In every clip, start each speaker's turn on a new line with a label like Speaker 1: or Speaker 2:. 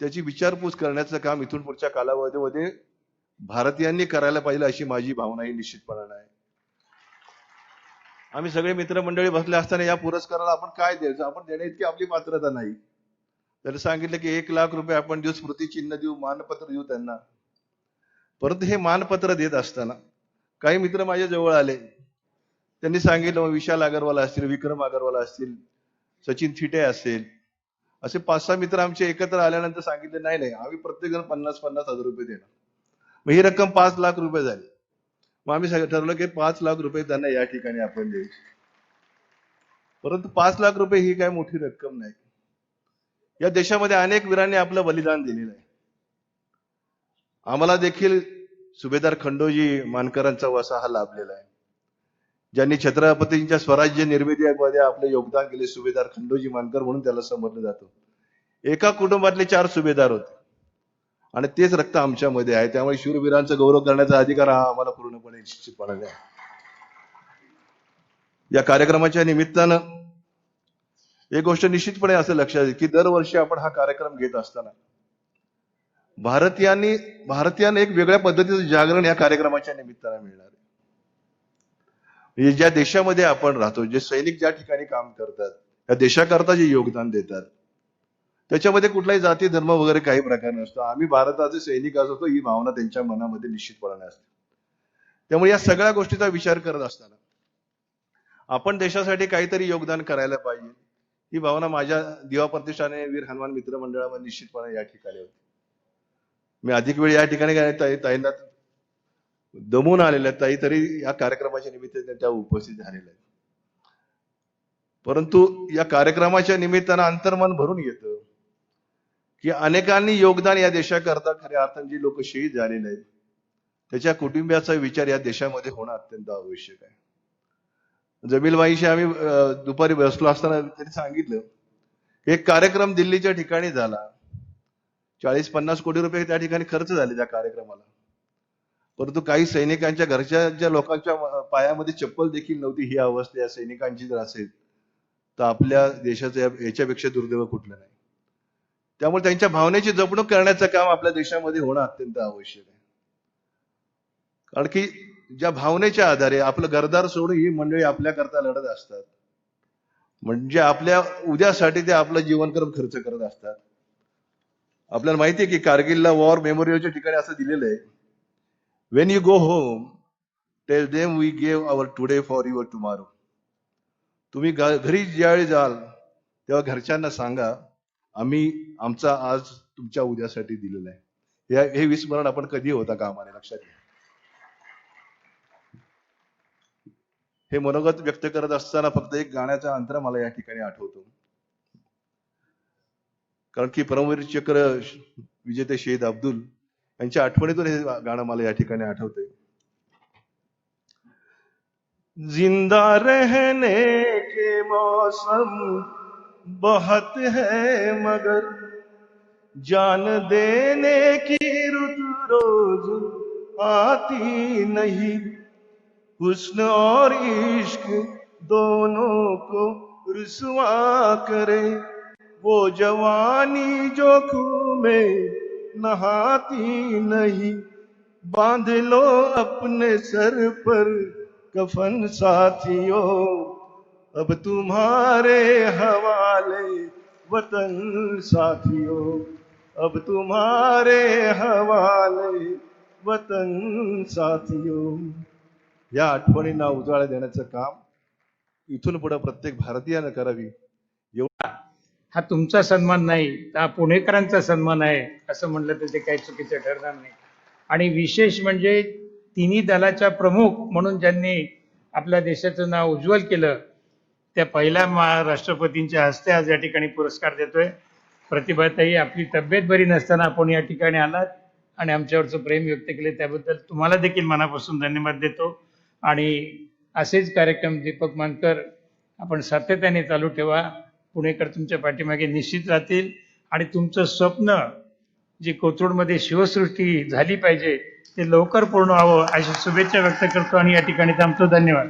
Speaker 1: त्याची विचारपूस करण्याचं काम इथून पुढच्या कालावधीमध्ये भारतीयांनी करायला पाहिजे अशी माझी भावना ही निश्चितपणाने आहे. आम्ही सगळे मित्रमंडळी बसले असताना या पुरस्काराला आपण काय द्यायचं, आपण देण्याइतकी आपली पात्रता नाही. त्याला सांगितलं की 1,00,000 रुपये आपण देऊ, स्मृतिचिन्ह देऊ, मानपत्र देऊ त्यांना. परंतु हे मानपत्र देत असताना काही मित्र माझ्या जवळ आले. त्यांनी सांगितलं, विशाल अगरवाल असतील, विक्रम अगरवाल असतील, सचिन थिटे असेल, असे 5-6 मित्र आमचे एकत्र आल्यानंतर सांगितले, नाही आम्ही प्रत्येक जण 50,000 रुपये देणार. मग ही रक्कम 5,00,000 रुपये झाली. मग आम्ही ठरवलं की 5,00,000 रुपये त्यांना या ठिकाणी आपण द्यायचे. परंतु 5,00,000 रुपये ही काय मोठी रक्कम नाही. या देशामध्ये अनेक वीरांनी आपलं बलिदान दिलेलं आहे. आम्हाला देखील सुभेदार खंडोजी मानकरांचा वसा हा लाभलेला आहे. ज्यांनी छत्रपतींच्या स्वराज्य निर्मितीमध्ये आपले योगदान केले, सुभेदार खंडोजी मानकर म्हणून त्याला समजलं जातं. एका कुटुंबातले 4 सुभेदार होते आणि तेच रक्त आमच्यामध्ये आहे. त्यामुळे शूरवीरांचा गौरव करण्याचा अधिकार हा आम्हाला पूर्णपणे निश्चितपणे आहे. या कार्यक्रमाच्या निमित्तानं एक गोष्ट निश्चितपणे असं लक्षात येईल की दरवर्षी आपण हा कार्यक्रम घेत असताना भारतीयांना एक वेगळ्या पद्धतीचं जागरण या कार्यक्रमाच्या निमित्तानं मिळणार आहे. ज्या देशामध्ये आपण राहतो, जे सैनिक ज्या ठिकाणी काम करतात, या देशाकरता जे योगदान देतात, त्याच्यामध्ये कुठलाही जाती धर्म वगैरे काही प्रकार नसतो. आम्ही भारताचे सैनिक असतो ही भावना त्यांच्या मनामध्ये निश्चितपणे असते. त्यामुळे या सगळ्या गोष्टीचा विचार करत असताना आपण देशासाठी काहीतरी योगदान करायला पाहिजे ही भावना माझ्या दिवा प्रतिष्ठाने वीर हनुमान मित्र मंडळामध्ये निश्चितपणे या ठिकाणी होती. मी अधिक वेळ या ठिकाणी ताईंना दमून आलेल्या ताई तरी या कार्यक्रमाच्या निमित्ताने त्या उपस्थित झालेल्या आहेत. परंतु या कार्यक्रमाच्या निमित्तानं अंतर्मन भरून येतं की अनेकांनी योगदान या देशाकरता खऱ्या अर्थाने जी लोक शहीद झालेले आहेत त्याच्या कुटुंबियाचा विचार या देशामध्ये होणं अत्यंत आवश्यक आहे. जमीलबाईशी आम्ही दुपारी बसलो असताना त्यांनी सांगितलं एक कार्यक्रम दिल्लीच्या ठिकाणी झाला, 40-50 कोटी रुपये त्या ठिकाणी खर्च झाले त्या कार्यक्रमाला. परंतु काही सैनिकांच्या घरच्या ज्या लोकांच्या पायामध्ये चप्पल देखील नव्हती ही अवस्था या सैनिकांची जर असेल तर आपल्या देशाचं याच्यापेक्षा दुर्दैव कुठलं नाही. त्यामुळे त्यांच्या भावनेची जपणूक करण्याचं काम आपल्या देशामध्ये होणं अत्यंत आवश्यक आहे. कारण की ज्या भावनेच्या आधारे आपलं घरदार सोडून ही मंडळी आपल्याकरता लढत असतात, म्हणजे आपल्या उद्यासाठी ते आपलं जीवनक्रम खर्च करत असतात. आपल्याला माहिती आहे की कारगिलला वॉर मेमोरियलच्या ठिकाणी असं दिलेलं आहे, when you go home tell them we gave our today for your tomorrow. तुम्ही घरी ज्यावेळी जाल तेव्हा घरच्यांना सांगा आम्ही आमचा आज तुमच्या उद्यासाठी दिलेला आहे. हे विस्मरण आपण कधी होता कामा नये, लक्षात घ्या. हे मनोगत व्यक्त करत असताना फक्त एक गाण्याचा अंतर मला या ठिकाणी आठवतो. कारण की परमवीर चक्र विजेते शहीद अब्दुल यांच्या आठवणीतून हे गाणं मला या ठिकाणी आठवतंय. जिंदा रहने के मौसम बहुत है मगर जान देने की रुत रोज आती नहीं. हुस्न और इश्क दोनों को रुसवा करे वो जवानी जो खून में नहाती नहीं. बांध लो अपने सर पर कफन साथियों अब तुम्हारे हवाले वतन साथियों अब तुम्हारे हवाले वतन साथियों. या आठवणींना उजाळा देण्याचं काम इथून पुढे प्रत्येक भारतीयानं करावी.
Speaker 2: हा तुमचा सन्मान नाही, हा पुणेकरांचा सन्मान आहे असं म्हटलं तर ते काही चुकीचं ठरणार नाही. आणि विशेष म्हणजे तिन्ही दलाच्या प्रमुख म्हणून ज्यांनी आपल्या देशाचं नाव उज्ज्वल केलं त्या पहिल्या राष्ट्रपतींच्या हस्ते आज या ठिकाणी पुरस्कार देतोय. प्रतिभाताई, आपली तब्येत बरी नसताना आपण या ठिकाणी आलात आणि आमच्यावरचं प्रेम व्यक्त केले त्याबद्दल तुम्हाला देखील मनापासून धन्यवाद देतो. आणि असेच कार्यक्रम दीपक मानकर आपण सातत्याने चालू ठेवा. पुणेकर तुमच्या पाठीमागे निश्चित राहतील आणि तुमचं स्वप्न जी कोथरूडमध्ये शिवसृष्टी झाली पाहिजे ते लवकर पूर्ण व्हावं अशी शुभेच्छा व्यक्त करतो आणि या ठिकाणी थांबतो. धन्यवाद.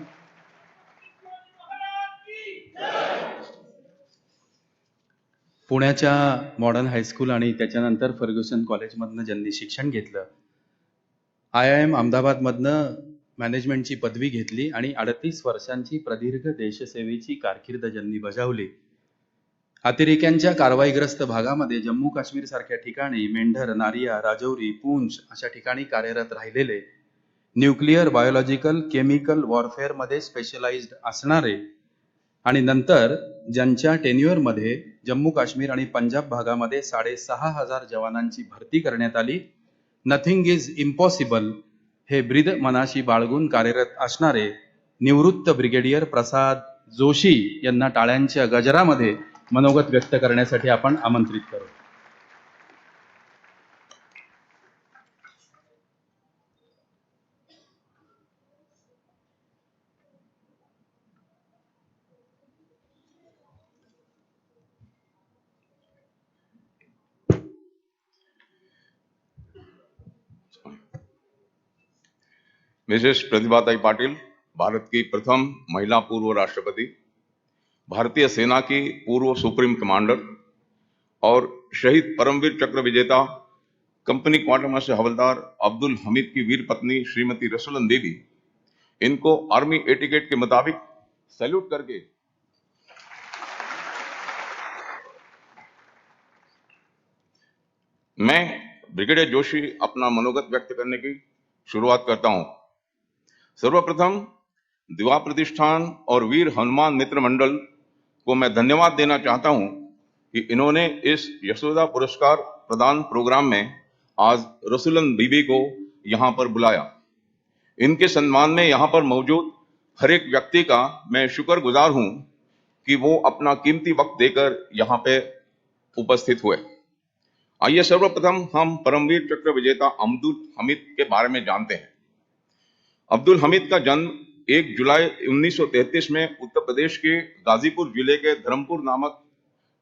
Speaker 3: पुण्याच्या मॉडर्न हायस्कूल आणि त्याच्यानंतर फर्ग्युसन कॉलेजमधनं ज्यांनी शिक्षण घेतलं, IIM अहमदाबादमधनं मॅनेजमेंटची पदवी घेतली आणि 38 वर्षांची प्रदीर्घ देशसेवेची कारकीर्द ज्यांनी बजावली, अतिरेक्यांच्या कारवाईग्रस्त भागामध्ये जम्मू काश्मीर सारख्या ठिकाणी मेंढर, नारिया, राजौरी, पूंछ अशा ठिकाणी कार्यरत राहिलेले, न्यूक्लिअर, बायोलॉजिकल, केमिकल वॉरफेअरमध्ये स्पेशलाइज्ड असणारे आणि नंतर ज्यांच्या टेन्युअरमध्ये जम्मू काश्मीर आणि पंजाब भागामध्ये 6,500 जवानांची भरती करण्यात आली, नथिंग इज इम्पॉसिबल हे ब्रीद मनाशी बाळगून कार्यरत असणारे निवृत्त ब्रिगेडियर प्रसाद जोशी यांना टाळ्यांच्या गजरामध्ये मनोगत व्यक्त करण्यासाठी आपण आमंत्रित करू.
Speaker 4: मिसेस प्रतिभाताई पाटिल, भारत की प्रथम महिला पूर्व राष्ट्रपति, भारतीय सेना की पूर्व सुप्रीम कमांडर और शहीद परमवीर चक्र विजेता कंपनी क्वार्टर मास्टर हवलदार अब्दुल हमीद की वीर पत्नी श्रीमती रसुलन देवी, इनको आर्मी एटिकेट के मुताबिक सैल्यूट करके मैं ब्रिगेडियर जोशी अपना मनोगत व्यक्त करने की शुरुआत करता हूं. सर्वप्रथम दिवा प्रतिष्ठान और वीर हनुमान मित्र मंडल को मैं धन्यवाद देना चाहता हूं कि इन्होंने इस यशोदा पुरस्कार प्रदान प्रोग्राम में आज रसूलन बीबी को यहां पर बुलाया. इनके सम्मान में यहां पर मौजूद हर एक व्यक्ति का मैं शुक्रगुजार हूं कि वो अपना कीमती वक्त देकर यहां पे उपस्थित हुए. आइए सर्वप्रथम हम परमवीर चक्र विजेता अब्दुल हमीद के बारे में जानते हैं. अब्दुल हमीद का जन्म 1 जुलाई 1933 में उत्तर प्रदेश के गाजीपुर जिले के धर्मपुर नामक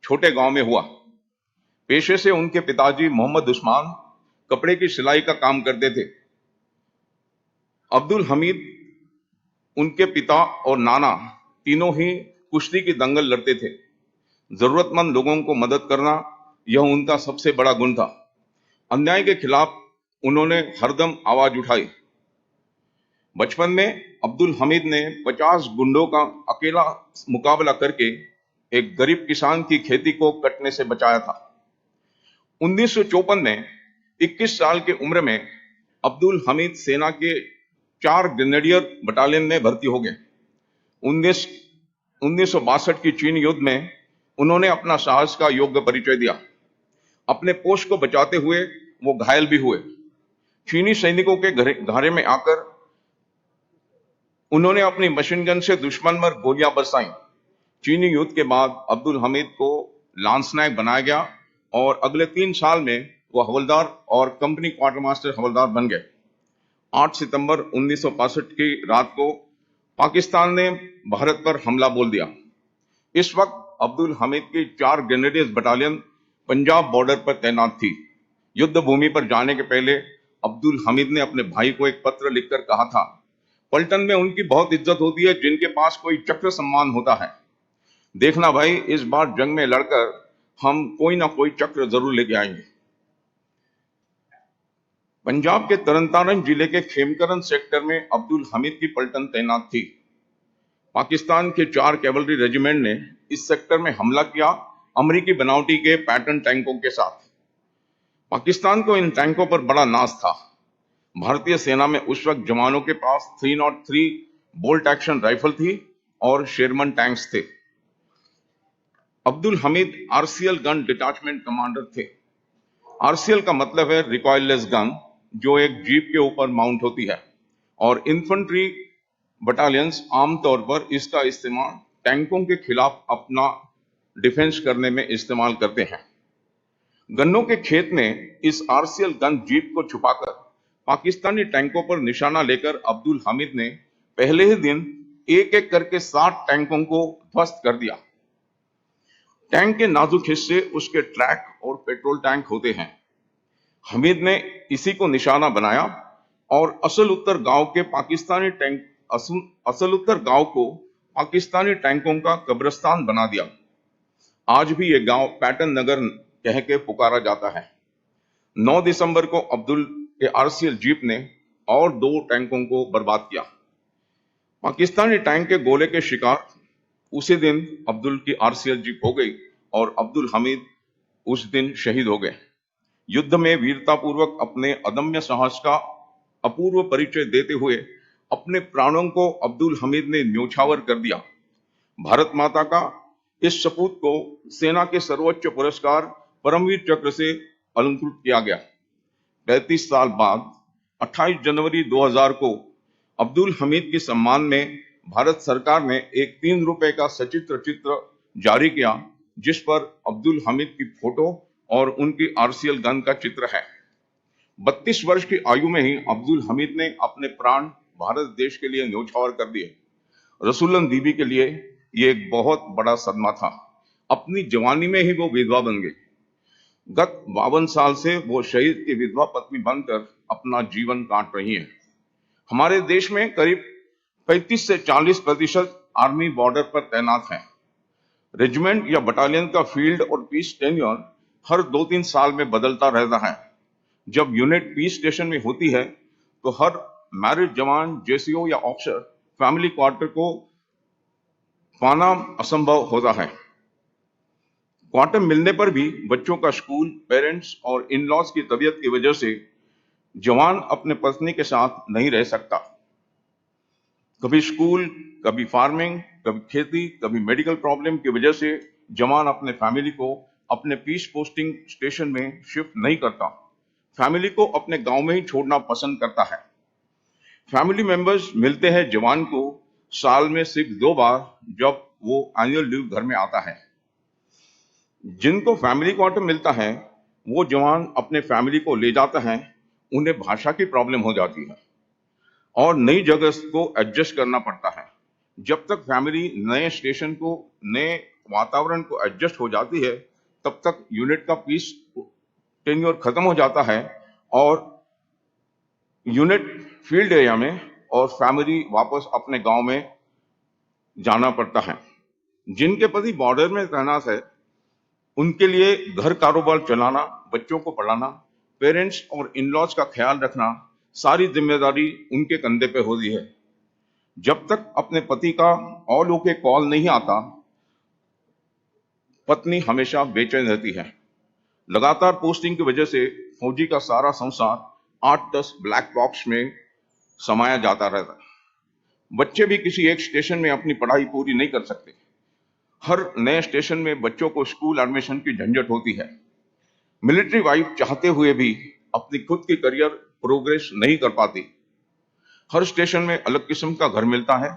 Speaker 4: छोटे गांव में हुआ. पेशे से उनके पिताजी मोहम्मद उस्मान कपड़े की सिलाई का काम करते थे. अब्दुल हमीद, उनके पिता और नाना तीनों ही कुश्ती की दंगल लड़ते थे. जरूरतमंद लोगों को मदद करना यह उनका सबसे बड़ा गुण था. अन्याय के खिलाफ उन्होंने हरदम आवाज उठाई. बचपन में अब्दुल हमीद ने 50 गुंडों का अकेला मुकाबला करके एक गरीब किसान की खेती को कटने से बचाया था. 1954 में 21 साल की उम्र में अब्दुल हमीद सेना के 4 ग्रेनेडियर बटालियन में भर्ती हो गए. 1962 की चीन युद्ध में उन्होंने अपना साहस का योग्य परिचय दिया. अपने पोस्ट को बचाते हुए वो घायल भी हुए. चीनी सैनिकों के घारे में आकर उन्होंने अपनी मशीन गन से दुश्मन पर गोलियां बरसाई. चीनी युद्ध के बाद अब्दुल हमीद को लांस नायक बनाया गया और अगले 3 साल में वो हवलदार और कंपनी क्वार्टर मास्टर हवलदार बन गए. 8 सितंबर 1965 की रात को पाकिस्तान ने भारत पर हमला बोल दिया. इस वक्त अब्दुल हमीद की 4 ग्रेनेडियर्स बटालियन पंजाब बॉर्डर पर तैनात थी. युद्ध भूमि पर जाने के पहले अब्दुल हमीद ने अपने भाई को एक पत्र लिखकर कहा था, पलटन में उनकी बहुत इज्जत होती है जिनके पास कोई चक्र सम्मान होता है. देखना भाई, इस बार जंग में लड़कर हम कोई ना कोई चक्र जरूर लेके आएंगे. पंजाब के तरनतारन जिले के खेमकरन सेक्टर में अब्दुल हमीद की पलटन तैनात थी. पाकिस्तान के 4 कैवलरी रेजिमेंट ने इस सेक्टर में हमला किया अमेरिकी बनावटी के पैटर्न टैंकों के साथ. पाकिस्तान को इन टैंकों पर बड़ा नाज था. भारतीय सेना में उस वक्त जवानों के पास 303 बोल्ट एक्शन राइफल थी और शेरमन टैंक्स थे. Abdul Hamid RCL gun detachment commander थे. आरसीएल का मतलब है रिकॉइललेस गन, जो एक जीप के ऊपर माउंट होती है, और इन्फेंट्री बटालियंस आमतौर पर इसका इस्तेमाल टैंकों के खिलाफ अपना डिफेंस करने में इस्तेमाल करते हैं. गन्नों के खेत में इस आरसीएल गन जीप को छुपाकर पाकिस्तानी टैंकों पर निशाना लेकर अब्दुल हमीद ने पहले ही दिन एक एक करके 60 टैंकों को ध्वस्त कर दिया. टैंक के नाजुक हिस्से उसके ट्रैक और पेट्रोल टैंक होते हैं. हमीद ने इसी को निशाना बनाया और असल उत्तर गांव को पाकिस्तानी टैंकों का कब्रिस्तान बना दिया. आज भी ये गांव पैटर्न नगर कह के पुकारा जाता है। 9 दिसंबर को अब्दुल के आरसीएल जीप ने और 2 टैंकों को बर्बाद किया। पाकिस्तानी टैंक के गोले के शिकार उसी दिन अब्दुल की आरसीएल जीप हो गई और अब्दुल हमीद उस दिन शहीद हो गए। युद्ध में वीरतापूर्वक अपने अदम्य साहस का अपूर्व परिचय देते हुए अपने प्राणों को अब्दुल हमीद ने न्योछावर कर दिया। भारत माता का इस सपूत को सेना के सर्वोच्च पुरस्कार परमवीर चक्र से अलंकृत किया गया। 35 साल बाद 28 जनवरी 2000 को अब्दुल हमीद के सम्मान में भारत सरकार ने एक 3 रुपए का सचित्र चित्र जारी किया, जिस पर अब्दुल हमीद की फोटो और उनकी आरसीएल गन का चित्र है। 32 वर्ष की आयु में ही अब्दुल हमीद ने अपने प्राण भारत देश के लिए न्योछावर कर दिए। रसूलन बीबी के लिए ये एक बहुत बड़ा सदमा था। अपनी जवानी में ही वो विधवा बन गई। गत 52 साल से वो शहीद की विधवा पत्नी बनकर अपना जीवन काट रही हैं। हमारे देश में करीब 35 से 40% आर्मी बॉर्डर पर तैनात हैं। रेजिमेंट या बटालियन का फील्ड और पीस टेन्योर हर 2-3 साल में बदलता रहता है। जब यूनिट पीस स्टेशन में होती है तो हर मैरिड जवान, जेसीओ या ऑफिसर फैमिली क्वार्टर को पाना असंभव होता है। क्वार्टर मिलने पर भी बच्चों का स्कूल, पेरेंट्स और इन लॉज की तबीयत की वजह से जवान अपने पत्नी के साथ नहीं रह सकता। कभी स्कूल, कभी फार्मिंग, कभी खेती, कभी मेडिकल प्रॉब्लम की वजह से जवान अपने फैमिली को अपने पीस पोस्टिंग स्टेशन में शिफ्ट नहीं करता। फैमिली को अपने गांव में ही छोड़ना पसंद करता है। फैमिली मेंबर्स मिलते हैं जवान को साल में सिर्फ 2 बार, जब वो एनुअल लीव घर में आता है। जिनको फैमिली क्वार्टर मिलता है वो जवान अपने फैमिली को ले जाता है। उन्हें भाषा की प्रॉब्लम हो जाती है और नई जगह को एडजस्ट करना पड़ता है। जब तक फैमिली नए स्टेशन को, नए वातावरण को एडजस्ट हो जाती है, तब तक यूनिट का पीस टेन्योर खत्म हो जाता है और यूनिट फील्ड एरिया में और फैमिली वापस अपने गांव में जाना पड़ता है। जिनके पति बॉर्डर में तैनात है उनके लिए घर कारोबार चलाना, बच्चों को पढ़ाना, पेरेंट्स और इन-लॉज का ख्याल रखना, सारी जिम्मेदारी उनके कंधे पे होती है। जब तक अपने पति का ऑल ओके कॉल नहीं आता, पत्नी हमेशा बेचैन रहती है। लगातार पोस्टिंग की वजह से फौजी का सारा संसार 8-10 ब्लैक बॉक्स में समाया जाता रहता है। बच्चे भी किसी एक स्टेशन में अपनी पढ़ाई पूरी नहीं कर सकते। हर नए स्टेशन में बच्चों को स्कूल एडमिशन की झंझट होती है। मिलिट्री वाइफ चाहते हुए भी अपनी खुद की करियर प्रोग्रेस नहीं कर पाती। हर स्टेशन में अलग किस्म का घर मिलता है,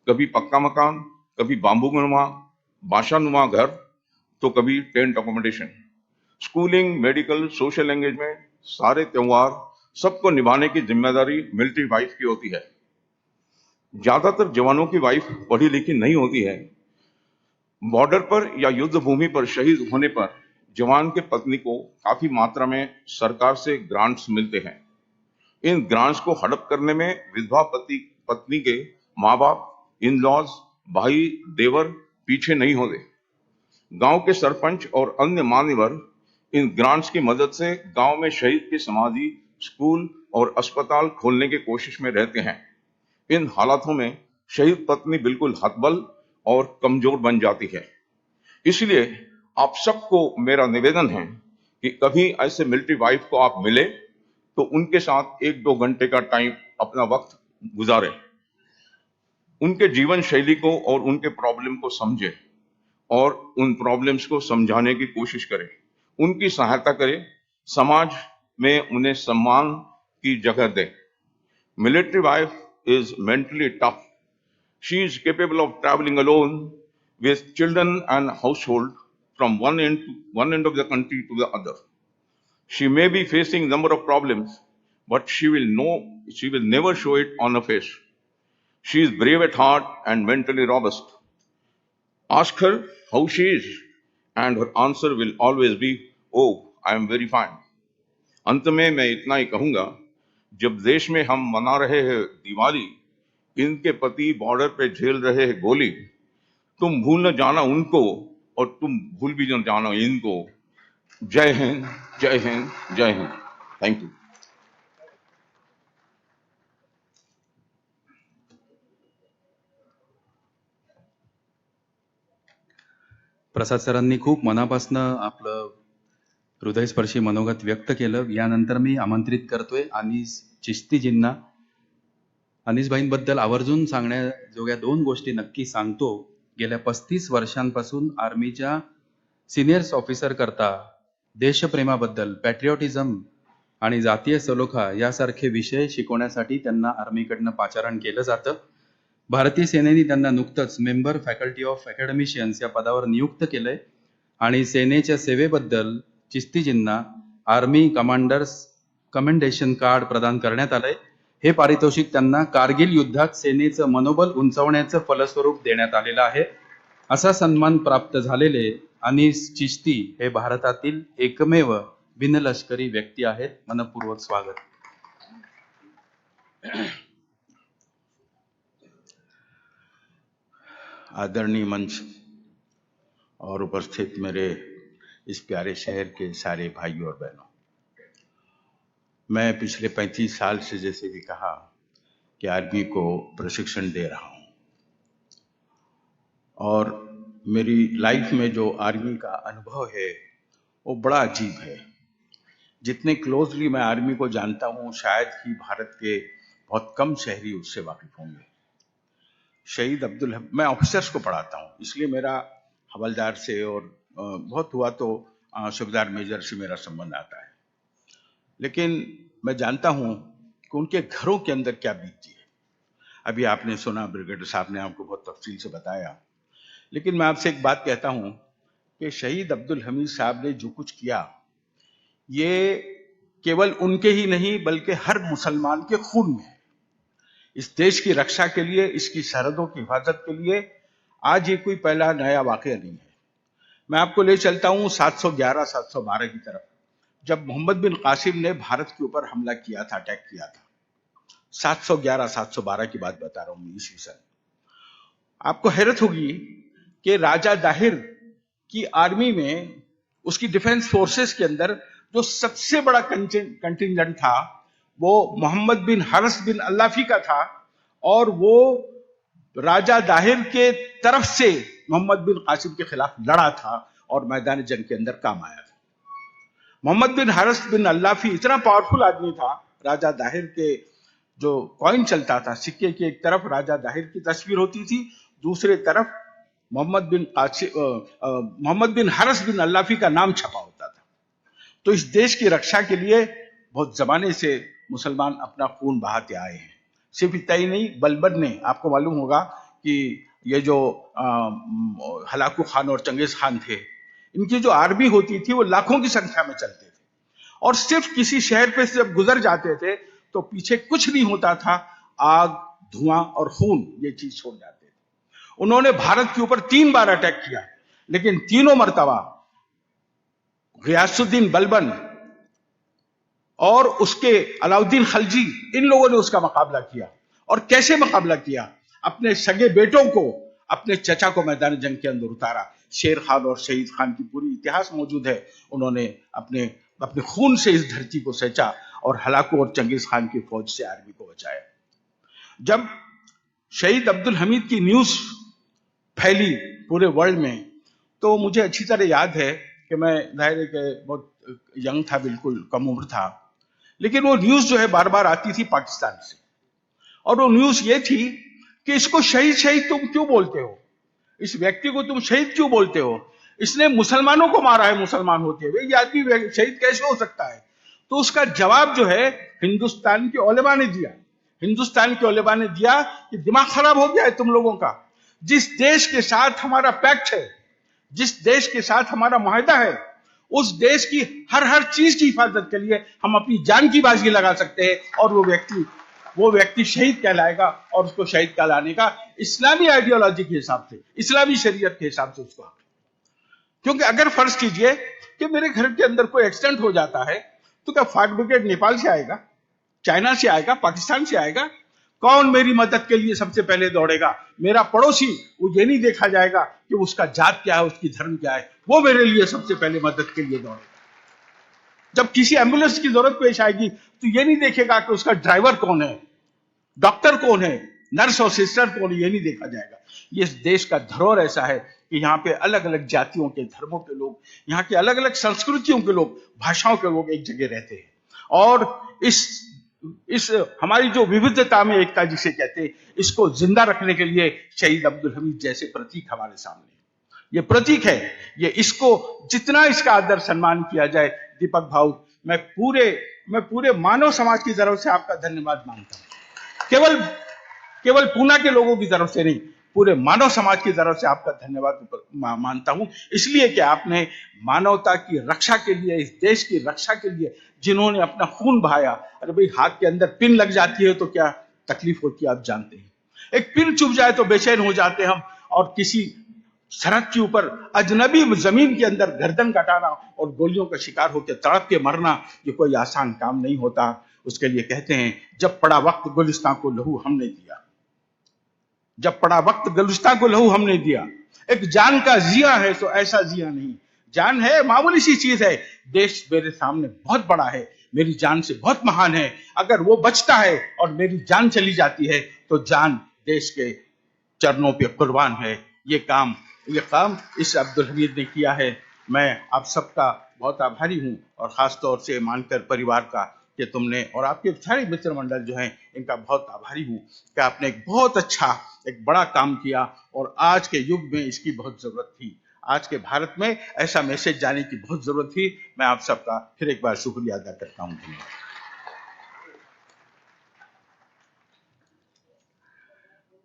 Speaker 4: कभी पक्का मकान, कभी बांबूनुमा, बाशानुमा घर, तो कभी tent accommodation. Schooling, medical, social engagement, सारे त्योहार सबको निभाने की जिम्मेदारी मिलिट्री वाइफ की होती है। ज्यादातर जवानों की वाइफ पढ़ी लिखी नहीं होती है। बॉर्डर पर या युद्ध भूमि पर शहीद होने पर जवान के पत्नी को काफी मात्रा में सरकार से ग्रांट्स मिलते हैं। इन ग्रांट्स को हड़प करने में विधवा पत्नी के माँ बाप, इन लॉज, भाई, देवर पीछे नहीं होते। गांव के सरपंच और अन्य मान्यवर इन ग्रांट्स की मदद से गांव में शहीद की समाधि, स्कूल और अस्पताल खोलने की कोशिश में रहते हैं। इन हालातों में शहीद पत्नी बिल्कुल हतबल और कमजोर बन जाती है। इसलिए आप सबको मेरा निवेदन है कि कभी ऐसे मिलिट्री वाइफ को आप मिले तो उनके साथ 1-2 घंटे का टाइम, अपना वक्त गुजारें। उनके जीवन शैली को और उनके प्रॉब्लम को समझें और उन प्रॉब्लम्स को समझाने की कोशिश करें, उनकी सहायता करें, समाज में उन्हें सम्मान की जगह दें। Military wife is mentally tough. She is capable of traveling alone with children and household from one end of the country to the other. She may be facing number of problems, but she will never show it on her face. She is brave at heart and mentally robust. Ask her how she is, and her answer will always be, "Oh, I am very fine." अंत में मैं इतना ही कहूंगा, जब देश में हम मना रहे हैं दिवाली, इनके पति बॉर्डर पे झेल रहे हैं गोली, तुम भूल न जाना उनको और तुम भूल भी न जानो इनको। जय हिंद, जय हिंद, जय हिंद। Thank you.
Speaker 3: प्रसाद सरांनी खूप मनापासनं आपलं हृदयस्पर्शी मनोगत व्यक्त केलं. यानंतर मी आमंत्रित करतोय अनीस चिश्तीजींना. अनीसभाईंबद्दल आवर्जून सांगण्याजोग्या 2 गोष्टी नक्की सांगतो. गेल्या 35 वर्षांपासून आर्मीच्या सिनियर्स ऑफिसर करता देशप्रेमाबद्दल, पॅट्रिऑटिझम आणि जातीय सलोखा यासारखे विषय शिकवण्यासाठी त्यांना आर्मीकडनं पाचारण केलं जातं. भारतीय सेनेने त्यांना नुकतंच मेंबर फॅकल्टी ऑफ अकॅडमिशियन्स या पदावर नियुक्त केलंय आणि सेनेच्या सेवेबद्दल चिश्तीजींना आर्मी कमांडर्स कमेंडेशन कार्ड प्रदान करण्यात आलंय. हे पारितोषिक त्यांना कारगिल युद्धात सेनेचं मनोबल उंचावण्याचं फलस्वरूप देण्यात आलेलं आहे. असा सन्मान प्राप्त झालेले अनीस चिश्ती हे भारतातील एकमेव बिनलष्करी व्यक्ती आहेत. मनपूर्वक स्वागत.
Speaker 5: आदरणीय मंच और उपस्थित मेरे इस प्यारे शहर के सारे भाइयों और बहनों, मैं पिछले 35 साल से, जैसे भी कहा, कि आर्मी को प्रशिक्षण दे रहा हूं और मेरी लाइफ में जो आर्मी का अनुभव है वो बड़ा अजीब है. जितने क्लोजली मैं आर्मी को जानता हूं, शायद ही भारत के बहुत कम शहरी उससे वाकिफ होंगे. शहीद अब्दुल हमीद, मैं ऑफिसर्स को पढ़ाता हूं, इसलिए मेरा हवलदार से और बहुत हुआ तो सूबेदार मेजर से मेरा संबंध आता है. लेकिन मैं जानता हूं कि उनके घरों के अंदर क्या बीतती है. अभी आपने सुना, ब्रिगेडियर साहब ने आपको बहुत तफसील से बताया. लेकिन मैं आपसे एक बात कहता हूं कि शहीद अब्दुल हमीद साहब ने जो कुछ किया, ये केवल उनके ही नहीं बल्कि हर मुसलमान के खून में है. इस देश की रक्षा के लिए, इसकी सरहदों की हिफाजत के लिए आज ये कोई पहला नया वाकया नहीं है. मैं आपको ले चलता हूं 711, 712 की तरफ, जब मोहम्मद बिन कासिम ने भारत के ऊपर हमला किया था, अटैक किया था. 711, 712 की बात बता रहा हूं मैं, ईस्वी सन. आपको हैरत होगी कि राजा दाहिर की आर्मी में, उसकी डिफेंस फोर्सेस के अंदर जो सबसे बड़ा कंटिंजेंट था वो मोहम्मद बिन हरस बिन अल्लाफी का था, और वो राजा दाहिर के तरफ से मोहम्मद बिन कासिम के खिलाफ लड़ा था और मैदान जंग के अंदर काम आया था. मोहम्मद बिन हरस बिन अल्लाफी इतना पावरफुल आदमी था, राजा दाहिर के जो कॉइन चलता था, सिक्के की एक तरफ राजा दाहिर की तस्वीर होती थी, दूसरे तरफ मोहम्मद बिन हरस बिन अल्लाफी का नाम छपा होता था. तो इस देश की रक्षा के लिए बहुत जमाने से मुसलमान अपना खून बहाते आए हैं. सिर्फ इतना ही नहीं, बलबन ने, आपको मालूम होगा कि ये जो हलाकू खान और चंगेज खान थे, इनकी जो आर्मी होती थी वो लाखों की संख्या में चलते थे, और सिर्फ किसी शहर पे से जब गुजर जाते थे तो पीछे कुछ नहीं होता था, आग, धुआं और खून, ये चीज छोड़ जाते थे. उन्होंने भारत के ऊपर 3 बार अटैक किया, लेकिन तीनों मर्तबा गियासुद्दीन बलबन और उसके अलाउद्दीन खलजी, इन लोगों ने उसका मुकाबला किया. और कैसे मुकाबला किया? अपने सगे बेटों को, अपने चचा को मैदान जंग के अंदर उतारा. शेर खान और शहीद खान की पूरी इतिहास मौजूद है. उन्होंने अपने खून से इस धरती को सेंचा और हलाकू और चंगेज खान की फौज से आर्मी को बचाया. जब शहीद अब्दुल हमीद की न्यूज फैली पूरे वर्ल्ड में, तो मुझे अच्छी तरह याद है कि मैं, जाहिर है कि बहुत यंग था, बिल्कुल कम उम्र था, लेकिन वो न्यूज जो है बार बार आती थी पाकिस्तान से, और वो न्यूज ये थी कि इसको शहीद शहीद तुम क्यों बोलते हो, इस व्यक्ति को तुम शहीद क्यों बोलते हो, इसने मुसलमानों को मारा है मुसलमान होते हुए, ये आदमी शहीद कैसे हो सकता है? तो उसका जवाब जो है हिंदुस्तान के उलेमा ने दिया. हिंदुस्तान के उलेमा ने दिया कि दिमाग खराब हो गया है तुम लोगों का. जिस देश के साथ हमारा पैक्ट है, जिस देश के साथ हमारा मुआहदा है, उस देश की हर चीज की हिफाजत के लिए हम अपनी जान की बाजी लगा सकते हैं, और वो व्यक्ति शहीद कहलाएगा. और उसको शहीद कहलाने का इस्लामी आइडियोलॉजी के हिसाब से, इस्लामी शरीयत के हिसाब से उसको, क्योंकि अगर फर्ज कीजिए कि मेरे घर के अंदर कोई एक्सीडेंट हो जाता है, तो क्या फायर ब्रिगेड नेपाल से आएगा, चाइना से आएगा, पाकिस्तान से आएगा? कौन मेरी मदद के लिए सबसे पहले दौड़ेगा? मेरा पड़ोसी। वो ये नहीं देखा जाएगा कि उसका जात क्या है, उसकी धर्म क्या है, वो मेरे लिए सबसे पहले मदद के लिए दौड़ेगा। जब किसी एम्बुलेंस की जरूरत पेश आएगी तो ये नहीं देखेगा कि उसका ड्राइवर कौन है, डॉक्टर कौन है, नर्स और सिस्टर कौन है, ये नहीं देखा जाएगा। ये देश का धरोहर ऐसा है कि यहाँ पे अलग अलग जातियों के, धर्मों के लोग, यहाँ के अलग अलग संस्कृतियों के लोग, भाषाओं के लोग एक जगह रहते हैं। और इस हमारी जो विविधता में एकता जिसे कहते हैं, इसको जिंदा रखने के लिए शहीद अब्दुल हमीद जैसे प्रतीक हमारे सामने, ये प्रतीक है। ये इसको जितना इसका आदर सम्मान किया जाए, दीपक भाऊ, मैं पूरे मानव समाज की तरफ से आपका धन्यवाद मानता हूं। केवल पूना के लोगों की तरफ से नहीं, पूरे मानव समाज की तरफ से आपका धन्यवाद मानता हूं, इसलिए कि आपने मानवता की रक्षा के लिए, इस देश की रक्षा के लिए जिन्होंने अपना खून बहाया। अरे भाई, हाथ के अंदर पिन लग जाती है तो क्या तकलीफ होती है, आप जानते हैं। एक पिन चुभ जाए तो बेचैन हो जाते हैं हम, और किसी सड़क के ऊपर अजनबी जमीन के अंदर गर्दन कटाना और गोलियों का शिकार होकर तड़प के मरना, ये कोई आसान काम नहीं होता। उसके लिए कहते हैं, जब पड़ा वक्त गुलिस्तान को लहू हमने दिया, जब पड़ा वक्त गुलिस्तान को लहू हमने दिया। एक जान का जिया है तो ऐसा जिया नहीं, जान है मामूली सी चीज है, देश मेरे सामने बहुत बड़ा है, मेरी जान से बहुत महान है। अगर वो बचता है और मेरी जान चली जाती है तो जान देश के चरणों पे कुर्बान है। ये काम इस अब्दुल हमीद ने किया है। मैं आप सबका बहुत आभारी हूं, और खास तौर से मानकर परिवार का, कि तुमने और आपके सारे मित्र मंडल जो हैं, इनका बहुत आभारी हूं कि आपने एक बहुत अच्छा, एक बड़ा काम किया, और आज के युग में इसकी बहुत जरूरत थी। आज के भारत में ऐसा मैसेज जाने की बहुत जरूरत थी। मैं आप सबका फिर एक बार शुक्रिया अदा करता हूं। धन्यवाद।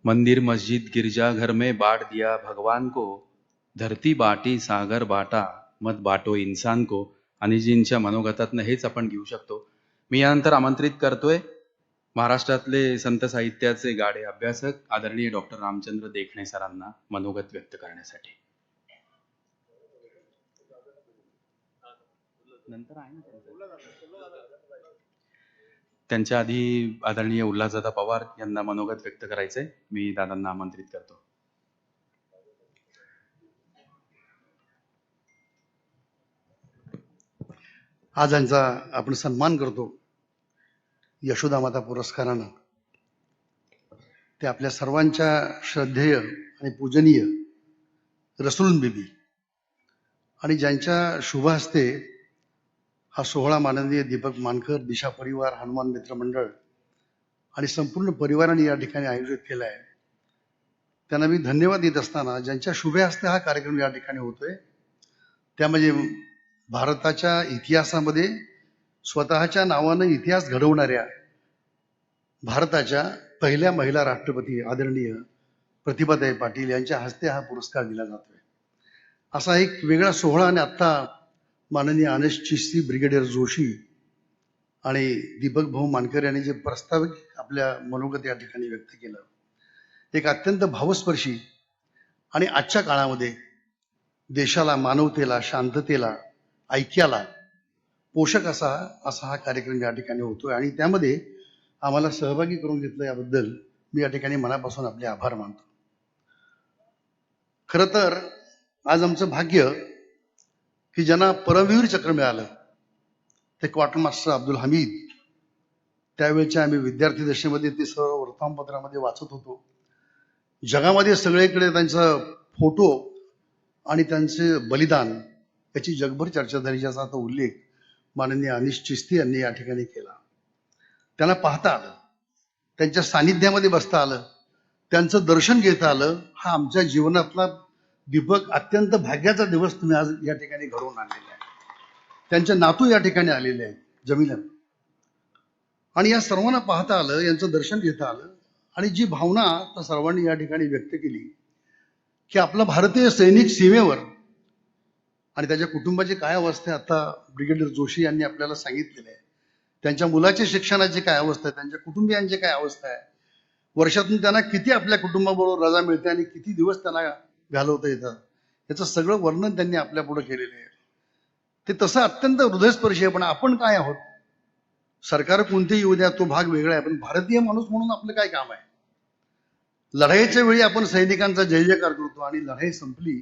Speaker 3: मंदिर मस्जिद गिरजाघर में बांट दिया भगवान को, धरती बाटी सागर बाटा मत बाटो इन्सान को, अनिजींच्या मनोगतातनं हेच आपण घेऊ शकतो। मी यानंतर आमंत्रित करतोय महाराष्ट्रातले संत साहित्याचे गाढे अभ्यासक आदरणीय डॉक्टर रामचंद्र देखणे सरांना मनोगत व्यक्त करण्यासाठी। नंतर आहे ना त्यांच्या आधी आदरणीय उल्हासदादा पवार यांना मनोगत व्यक्त करायचंय। मी दादांना आमंत्रित करतो।
Speaker 6: आज यांचा आपण सन्मान करतो यशोदा माता पुरस्कारानं। ते आपल्या सर्वांच्या श्रद्धेय आणि पूजनीय रसूल बीबी, आणि ज्यांच्या शुभ हस्ते हा सोहळा माननीय दीपक मानकर, दिशा परिवार, हनुमान मित्र मंडळ आणि संपूर्ण परिवाराने या ठिकाणी आयोजित केला आहे, त्यांना मी धन्यवाद देत असताना, ज्यांच्या शुभ हस्ते हा कार्यक्रम या ठिकाणी होतोय, त्या म्हणजे भारताच्या इतिहासामध्ये स्वतःच्या नावानं इतिहास घडवणाऱ्या भारताच्या पहिल्या महिला राष्ट्रपती आदरणीय प्रतिभाताई पाटील यांच्या हस्ते हा पुरस्कार दिला जातोय। असा एक वेगळा सोहळा, आणि आता माननीय अनिश चिश्ती, ब्रिगेडियर जोशी आणि दीपक भाऊ मानकर यांनी जे प्रास्ताविक आपल्या मनोगत या ठिकाणी व्यक्त केलं, एक अत्यंत भावस्पर्शी आणि आजच्या काळामध्ये देशाला, मानवतेला, शांततेला, ऐक्याला पोषक असा हा कार्यक्रम या ठिकाणी होतोय, आणि त्यामध्ये आम्हाला सहभागी करून घेतलं याबद्दल मी या ठिकाणी मनापासून आपले आभार मानतो। खरं तर आज आमचं भाग्य की ज्यांना परमवीर चक्र मिळालं ते क्वार्टर मास्टर अब्दुल हमीद, त्यावेळेच्या आम्ही विद्यार्थी दशेमध्ये ते सर्व वर्तमानपत्रामध्ये वाचत होतो। जगामध्ये सगळीकडे त्यांचा फोटो आणि त्यांचे बलिदान याची जगभर चर्चा झाली, ज्याचा आता उल्लेख माननीय अनिश चिश्ती यांनी या ठिकाणी केला। त्यांना पाहता आलं, त्यांच्या सानिध्यामध्ये बसता आलं, त्यांचं दर्शन घेता आलं। हा आमच्या जीवनातला दीपक अत्यंत भाग्याचा दिवस तुम्ही आज या ठिकाणी घडवून आणलेला आहे। त्यांचे नातू या ठिकाणी आलेले आहेत, जमीलन, आणि या सर्वांना पाहता आलं, यांचं दर्शन घेता आलं, आणि जी भावना त्या सर्वांनी या ठिकाणी व्यक्त केली की आपला भारतीय सैनिक सीमेवर आणि त्याच्या कुटुंबाची काय अवस्था आहे, आता ब्रिगेडियर जोशी यांनी आपल्याला सांगितलेलं आहे। त्यांच्या मुलाच्या शिक्षणाची काय अवस्था आहे, त्यांच्या कुटुंबियांची काय अवस्था आहे, वर्षातून त्यांना किती आपल्या कुटुंबाबरोबर रजा मिळते आणि किती दिवस त्यांना घालवता येतात, याचं सगळं वर्णन त्यांनी आपल्या पुढे केलेलं आहे। ते तसं अत्यंत हृदयस्पर्शी आहे। पण आपण काय आहोत, सरकार कोणतेही येऊ द्या, तो भाग वेगळा आहे, पण भारतीय माणूस म्हणून आपलं काय काम आहे? लढाईच्या वेळी आपण सैनिकांचा जय जयकार करतो आणि लढाई संपली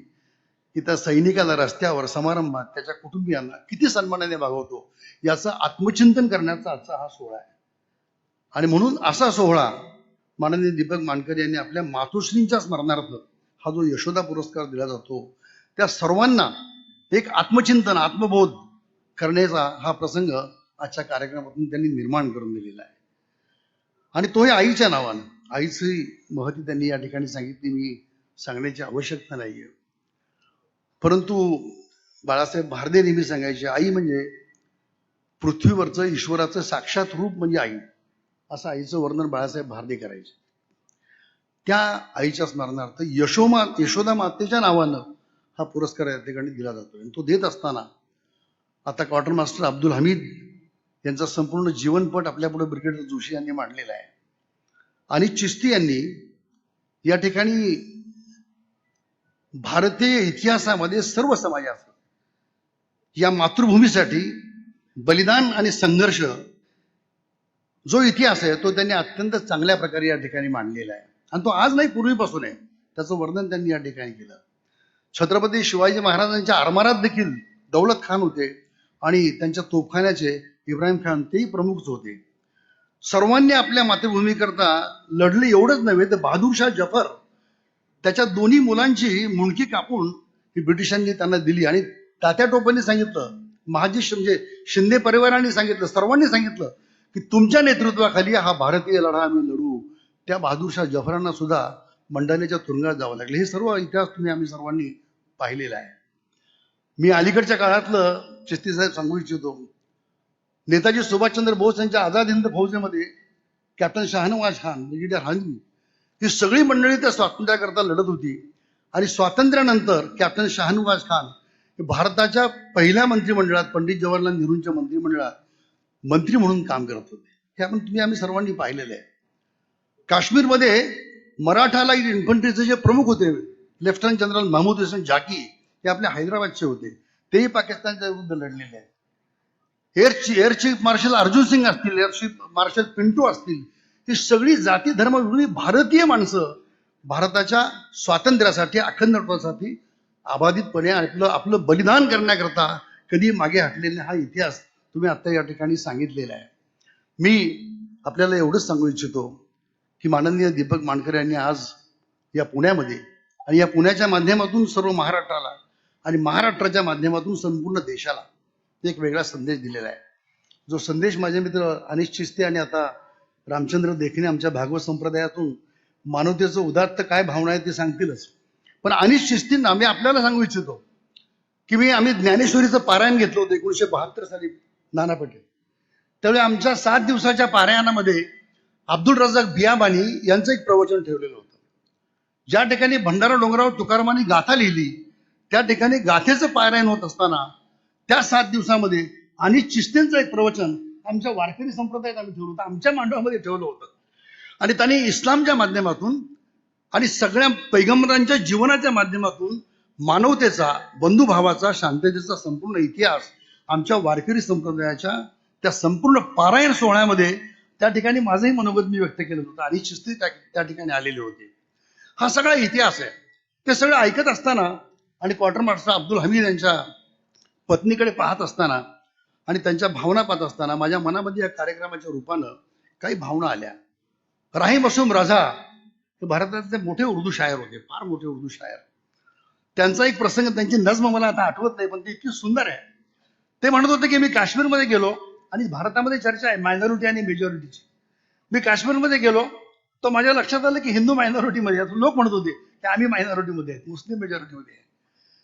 Speaker 6: की त्या सैनिकाला रस्त्यावर समारंभात त्याच्या कुटुंबियांना किती सन्मानाने वागवतो याचं आत्मचिंतन करण्याचा आजचा हा सोहळा आहे. आणि म्हणून असा सोहळा माननीय दीपक मानकर यांनी आपल्या मातोश्रींच्या स्मरणार्थ हा जो यशोदा पुरस्कार दिला जातो, त्या सर्वांना एक आत्मचिंतन, आत्मबोध करण्याचा हा प्रसंग आजच्या कार्यक्रमातून त्यांनी निर्माण करून दिलेला आहे. आणि तोही आईच्या नावानं. आईची महती त्यांनी या ठिकाणी सांगितली, मी सांगण्याची आवश्यकता नाहीये. परंतु बाळासाहेब भारदे नेहमी सांगायचे, आई म्हणजे पृथ्वीवरचं ईश्वराचं साक्षात रूप म्हणजे आई, असं आईचं वर्णन बाळासाहेब भारदे करायचे. त्या आईच्या स्मरणार्थ यशोदा मातेच्या नावानं हा पुरस्कार या ठिकाणी दिला जातो. आणि तो देत असताना आता क्वार्टर मास्टर अब्दुल हमीद यांचा संपूर्ण जीवनपट आपल्यापुढे ब्रिगेडियर जोशी यांनी मांडलेला आहे. आणि चिश्ती यांनी या ठिकाणी भारतीय इतिहासामध्ये सर्व समाजाचं या मातृभूमीसाठी बलिदान आणि संघर्ष जो इतिहास आहे तो त्यांनी अत्यंत चांगल्या प्रकारे या ठिकाणी मांडलेला आहे. आणि तो आज नाही, पूर्वीपासून आहे. त्याचं वर्णन त्यांनी या ठिकाणी केलं. छत्रपती शिवाजी महाराजांच्या आरमारात देखील दौलत खान होते आणि त्यांच्या तोफखान्याचे इब्राहिम खान तेही प्रमुखच होते. सर्वांनी आपल्या मातृभूमीकरता लढले. एवढंच नव्हे तर बहादूरशाह जफर त्याच्या दोन्ही मुलांची मुंडकी कापून ही ब्रिटिशांनी त्यांना दिली. आणि तात्या टोपेंनी सांगितलं, महाजी म्हणजे शिंदे परिवाराने सांगितलं, सर्वांनी सांगितलं की तुमच्या नेतृत्वाखाली हा भारतीय लढा आम्ही लढू. त्या बहादूरशाह जफरांना सुद्धा मंडालेच्या तुरुंगात जावं लागलं. हे सर्व इतिहास आम्ही सर्वांनी पाहिलेला आहे. मी अलीकडच्या काळातलं चिश्ती साहेब सांगू इच्छितो. नेताजी सुभाषचंद्र बोस यांच्या आझाद हिंद फौजेमध्ये कॅप्टन शाहनवाज खान, ब्रिगेडियर हानवी, ही सगळी मंडळी त्या स्वातंत्र्याकरता लढत होती. आणि स्वातंत्र्यानंतर कॅप्टन शाहनवाज खान हे भारताच्या पहिल्या मंत्रिमंडळात, पंडित जवाहरलाल नेहरूंच्या मंत्रिमंडळात मंत्री म्हणून काम करत होते. हे आम्ही सर्वांनी पाहिलेलं आहे. काश्मीरमध्ये मराठा लाईट इन्फंट्रीचे जे प्रमुख होते, लेफ्टनंट जनरल महमूद हुसेन जाकी, हे आपल्या हैदराबादचे होते. तेही पाकिस्तानच्या विरुद्ध लढलेले आहेत. Air chief marshal Arjun Singh असतील, एअर चीफ मार्शल पिंटू असतील, ही सगळी जाती धर्म विरोधी भारतीय माणसं भारताच्या स्वातंत्र्यासाठी, अखंडत्वासाठी अबाधितपणे आपलं बलिदान करण्याकरता कधी मागे हटलेला हा इतिहास तुम्ही आता या ठिकाणी सांगितलेला आहे. मी आपल्याला एवढंच सांगू इच्छितो की माननीय दीपक मानकर यांनी आज या पुण्यामध्ये आणि या पुण्याच्या माध्यमातून सर्व महाराष्ट्राला आणि महाराष्ट्राच्या माध्यमातून संपूर्ण देशाला एक वेगळा संदेश दिलेला आहे. जो संदेश माझे मित्र अनिश चिश्ती आणि आता रामचंद्र देखणे आमच्या भागवत संप्रदायातून मानवतेचं उदात्त काय भावना आहे ते सांगतीलच. पण अनिश चिश्तींना मी आपल्याला सांगू इच्छितो की आम्ही ज्ञानेश्वरीचं पारायण घेतलं होतं 1972 साली नाना पटेल. त्यावेळी आमच्या 7 दिवसाच्या पारायणामध्ये अब्दुल रजाक बियाबानी यांचं एक प्रवचन ठेवलेलं होतं. ज्या ठिकाणी भंडारा डोंगरावर तुकारामांनी गाथा लिहिली त्या ठिकाणी गाथेचं पारायण होत असताना त्या 7 दिवसामध्ये अनिश चिश्तींचं एक प्रवचन आमच्या वारकरी संप्रदायात आम्ही ठेवलं होतं, आमच्या मांडवामध्ये ठेवलं होतं. आणि त्यांनी इस्लामच्या माध्यमातून आणि सगळ्या पैगंबरांच्या जीवनाच्या माध्यमातून मानवतेचा, बंधुभावाचा, शांततेचा संपूर्ण इतिहास आमच्या वारकरी संप्रदायाच्या त्या संपूर्ण पारायण सोहळ्यामध्ये त्या ठिकाणी माझंही मनोगत मी व्यक्त केलं होतं. आणि चिश्ती त्या ठिकाणी आलेले होते. हा सगळा इतिहास आहे. ते सगळं ऐकत असताना आणि क्वार्टर मास्टर अब्दुल हमीद यांच्या पत्नीकडे पाहत असताना आणि त्यांच्या भावना पाहत असताना माझ्या मनामध्ये या कार्यक्रमाच्या रूपानं काही भावना आल्या. राही मसूम रझा हे भारताचे मोठे उर्दू शायर होते, फार मोठे उर्दू शायर. त्यांचा एक प्रसंग, त्यांची नज्म मला आता आठवत नाही पण ती इतकी सुंदर आहे. ते म्हणत होते की मी काश्मीरमध्ये गेलो आणि भारतामध्ये चर्चा आहे मायनॉरिटी आणि मेजॉरिटीची. मी काश्मीरमध्ये गेलो तर माझ्या लक्षात आलं की हिंदू मायनॉरिटीमध्ये आहेत. लोक म्हणत होते की आम्ही मायनॉरिटीमध्ये आहेत, मुस्लिम मेजॉरिटीमध्ये आहे.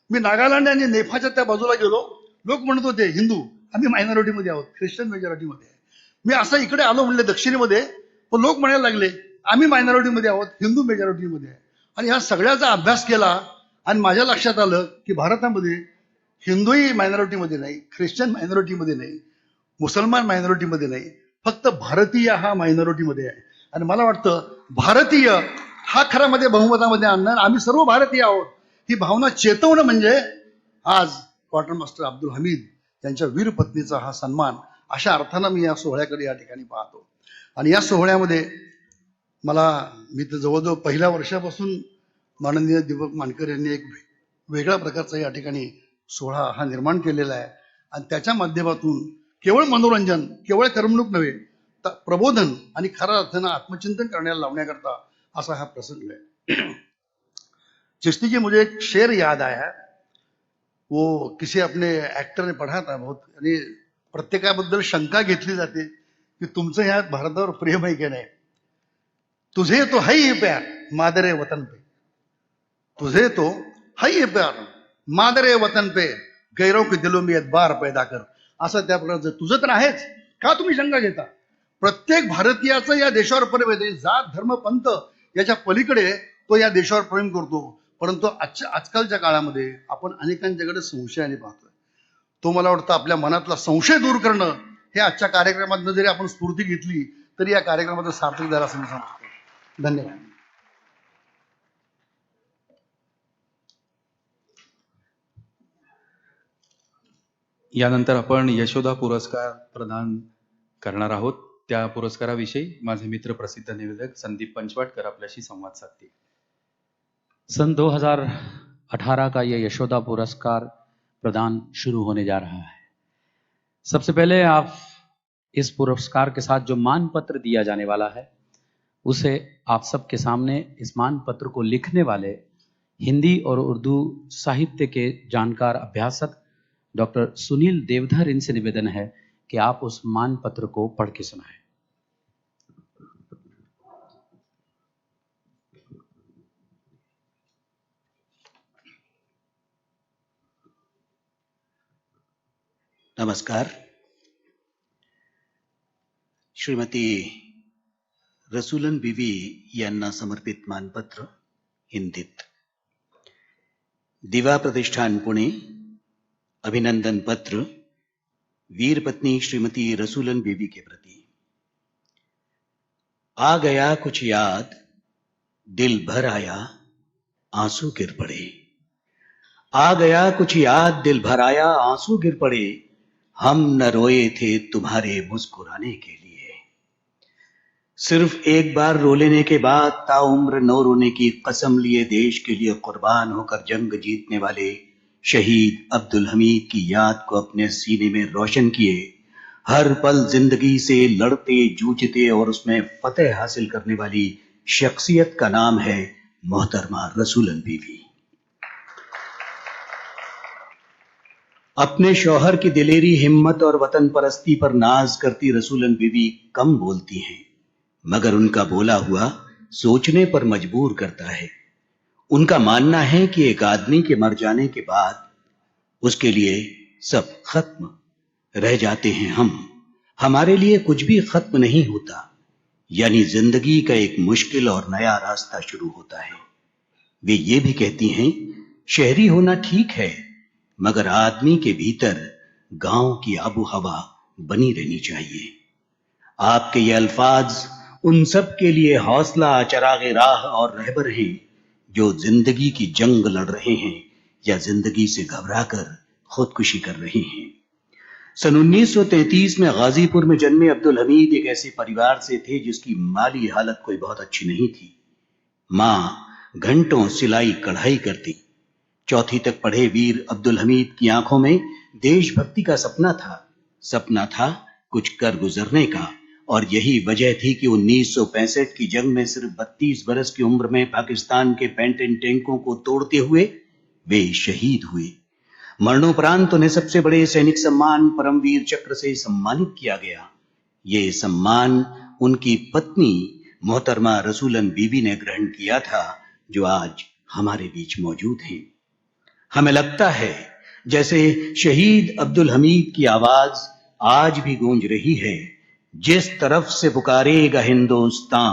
Speaker 6: मी नागालँड आणि नेपाळच्या त्या बाजूला गेलो, लोक म्हणत होते हिंदू आम्ही मायनॉरिटीमध्ये आहोत, ख्रिश्चन मेजॉरिटीमध्ये आहे. मी असं इकडे आलो म्हणले दक्षिणेमध्ये, पण लोक म्हणायला लागले आम्ही मायनॉरिटीमध्ये आहोत, हिंदू मेजॉरिटीमध्ये आहे. आणि ह्या सगळ्याचा अभ्यास केला आणि माझ्या लक्षात आलं की भारतामध्ये हिंदूही मायनॉरिटीमध्ये नाही, ख्रिश्चन मायनॉरिटीमध्ये नाही, मुसलमान मायनॉरिटीमध्ये नाही, फक्त भारतीय हा मायनॉरिटीमध्ये आहे. आणि मला वाटतं भारतीय हा खऱ्यामध्ये बहुमतामध्ये आणणार, आम्ही सर्व भारतीय आहोत ही भावना चेतवणं म्हणजे आज क्वार्टर मास्टर अब्दुल हमीद यांच्या वीर पत्नीचा हा सन्मान अशा अर्थानं मी या सोहळ्याकडे या ठिकाणी पाहतो. आणि या सोहळ्यामध्ये मी तर जवळजवळ पहिल्या वर्षापासून माननीय दीपक मानकर यांनी एक वेगळ्या प्रकारचा या ठिकाणी सोहळा हा निर्माण केलेला आहे. आणि त्याच्या माध्यमातून केवळ मनोरंजन, केवळ करमणूक नव्हे, तर प्रबोधन आणि खऱ्या अर्थानं आत्मचिंतन करण्याला लावण्याकरता असा हा प्रसंग है. चिश्ती जी, मुझे एक शेर याद आया. वो किसी अपने एक्टर ने पढ़ा था बहुत. आणि प्रत्येकाबद्दल शंका घेतली जाते की तुमचं ह्या भारतावर प्रेम आहे की नाही. तुझे तो है ही प्यार मादरे वतन पे, तुझे तो है ही प्यार मादरे वतन पे, गैरों के दिलों में एतबार पैदा कर. असं त्या प्रकारचं तुझं तर आहेच, का तुम्ही शंका घेता. प्रत्येक भारतीयाचं या देशावर प्रेम आहे. जात धर्म पंथ याच्या पलीकडे तो या देशावर प्रेम करतो. परंतु आजकालच्या काळामध्ये आपण अनेकांच्याकडे संशयाने पाहतोय. तो मला वाटतं आपल्या मनातला संशय दूर करणं हे आजच्या कार्यक्रमातनं जरी आपण स्फूर्ती घेतली तरी या कार्यक्रमाचं सार्थक झालं असं मी समजतो. धन्यवाद.
Speaker 3: यानंतर आपण यशोदा पुरस्कार प्रदान करणार आहोत. त्या पुरस्काराविषयी माझे मित्र प्रसिद्ध निवेदक संदीप पंचवाटकर आपल्याशी संवाद साधतील.
Speaker 7: सन 2018 का ये यशोदा पुरस्कार प्रदान शुरू होने जा रहा है. सबसे पहले इस पुरस्कार के साथ जो मान पत्र दिया जाने वाला है उसे आप सबके सामने इस मान पत्र को लिखने वाले हिंदी और उर्दू साहित्य के जानकार अभ्यासक डॉक्टर सुनील देवधर इनसे निवेदन है कि आप उस मान पत्र को पढ़ के सुनाएं.
Speaker 8: नमस्कार. श्रीमती रसूलन बीवी यांना समर्पित मानपत्र हिंदीत. दिवा प्रतिष्ठान पुणे अभिनंदन पत्र वीर पत्नी श्रीमती रसूलन बीवी के प्रति. आ गया कुछ याद, दिल भर आया, आंसू गिर पड़े. आ गया कुछ याद, दिल भर आया, आंसू गिर पड़े. हम न रोए थे तुम्हारे मुस्कुराने के लिए. सिर्फ एक बार रो लेने के बाद ताउम्र न रोने की कसम लिए देश के लिए कुर्बान होकर जंग जीतने वाले शहीद अब्दुल हमीद की याद को अपने सीने में रोशन किए. हर पल जिंदगी से लड़ते जूझते और उसमें फतेह हासिल करने वाली शख्सियत का नाम है मोहतरमा रसूलन बीवी. अपने शौहर की दिलेरी, हिम्मत और वतन परस्ती पर नाज करती रसूलन बीवी कम बोलती हैं, मगर उनका बोला हुआ सोचने पर मजबूर करता है. उनका मानना है कि एक आदमी के मर जाने के बाद उसके लिए सब खत्म रह जाते हैं. हमारे लिए कुछ भी खत्म नहीं होता, यानी जिंदगी का एक मुश्किल और नया रास्ता शुरू होता है. वे ये भी कहती हैं, शहरी होना ठीक है, मगर आदमी के भीतर गांव की आबो हवा बनी रहनी चाहिए. आपके ये अल्फाज उन सब के लिए हौसला, चरागे राह और रहबर हैं जो जिंदगी की जंग लड़ रहे हैं या जिंदगी से घबराकर खुदकुशी कर रहे हैं. सन 1933 में गाजीपुर में जन्मे अब्दुल हमीद एक ऐसे परिवार से थे जिसकी माली हालत कोई बहुत अच्छी नहीं थी. मां घंटों सिलाई कढ़ाई करती. चौथी तक पढ़े वीर अब्दुल हमीद की आंखों में देशभक्ति का सपना था कुछ कर गुजरने का. और यही वजह थी कि 1965 की जंग में सिर्फ 32 बरस की उम्र में पाकिस्तान के पेंटेन टैंकों को तोड़ते हुए वे शहीद हुए. मरणोपरांत उन्हें सबसे बड़े सैनिक सम्मान परमवीर चक्र से सम्मानित किया गया. ये सम्मान उनकी पत्नी मोहतरमा रसूलन बीवी ने ग्रहण किया था, जो आज हमारे बीच मौजूद हैं. हमें लगता है जैसे शहीद अब्दुल हमीद की आवाज आज भी गूंज रही है. जिस तरफ से पुकारेगा हिंदुस्तां,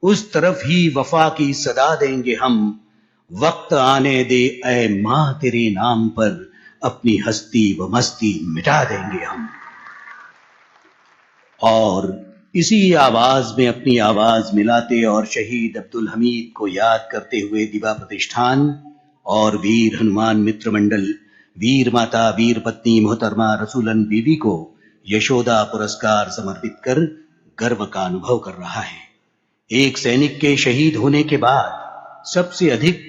Speaker 8: उस तरफ ही वफा की सदा देंगे हम. वक्त आने दे ऐ मां तेरे नाम पर, अपनी हस्ती व मस्ती मिटा देंगे हम. और इसी आवाज में अपनी आवाज मिलाते और शहीद अब्दुल हमीद को याद करते हुए दिवा प्रतिष्ठान और वीर हनुमान मित्र मंडल वीर माता वीर पत्नी मोहतरमा रसूलन बीवी को यशोदा पुरस्कार समर्पित कर गर्व का अनुभव कर रहा है। एक सैनिक के शहीद होने के बाद सबसे अधिक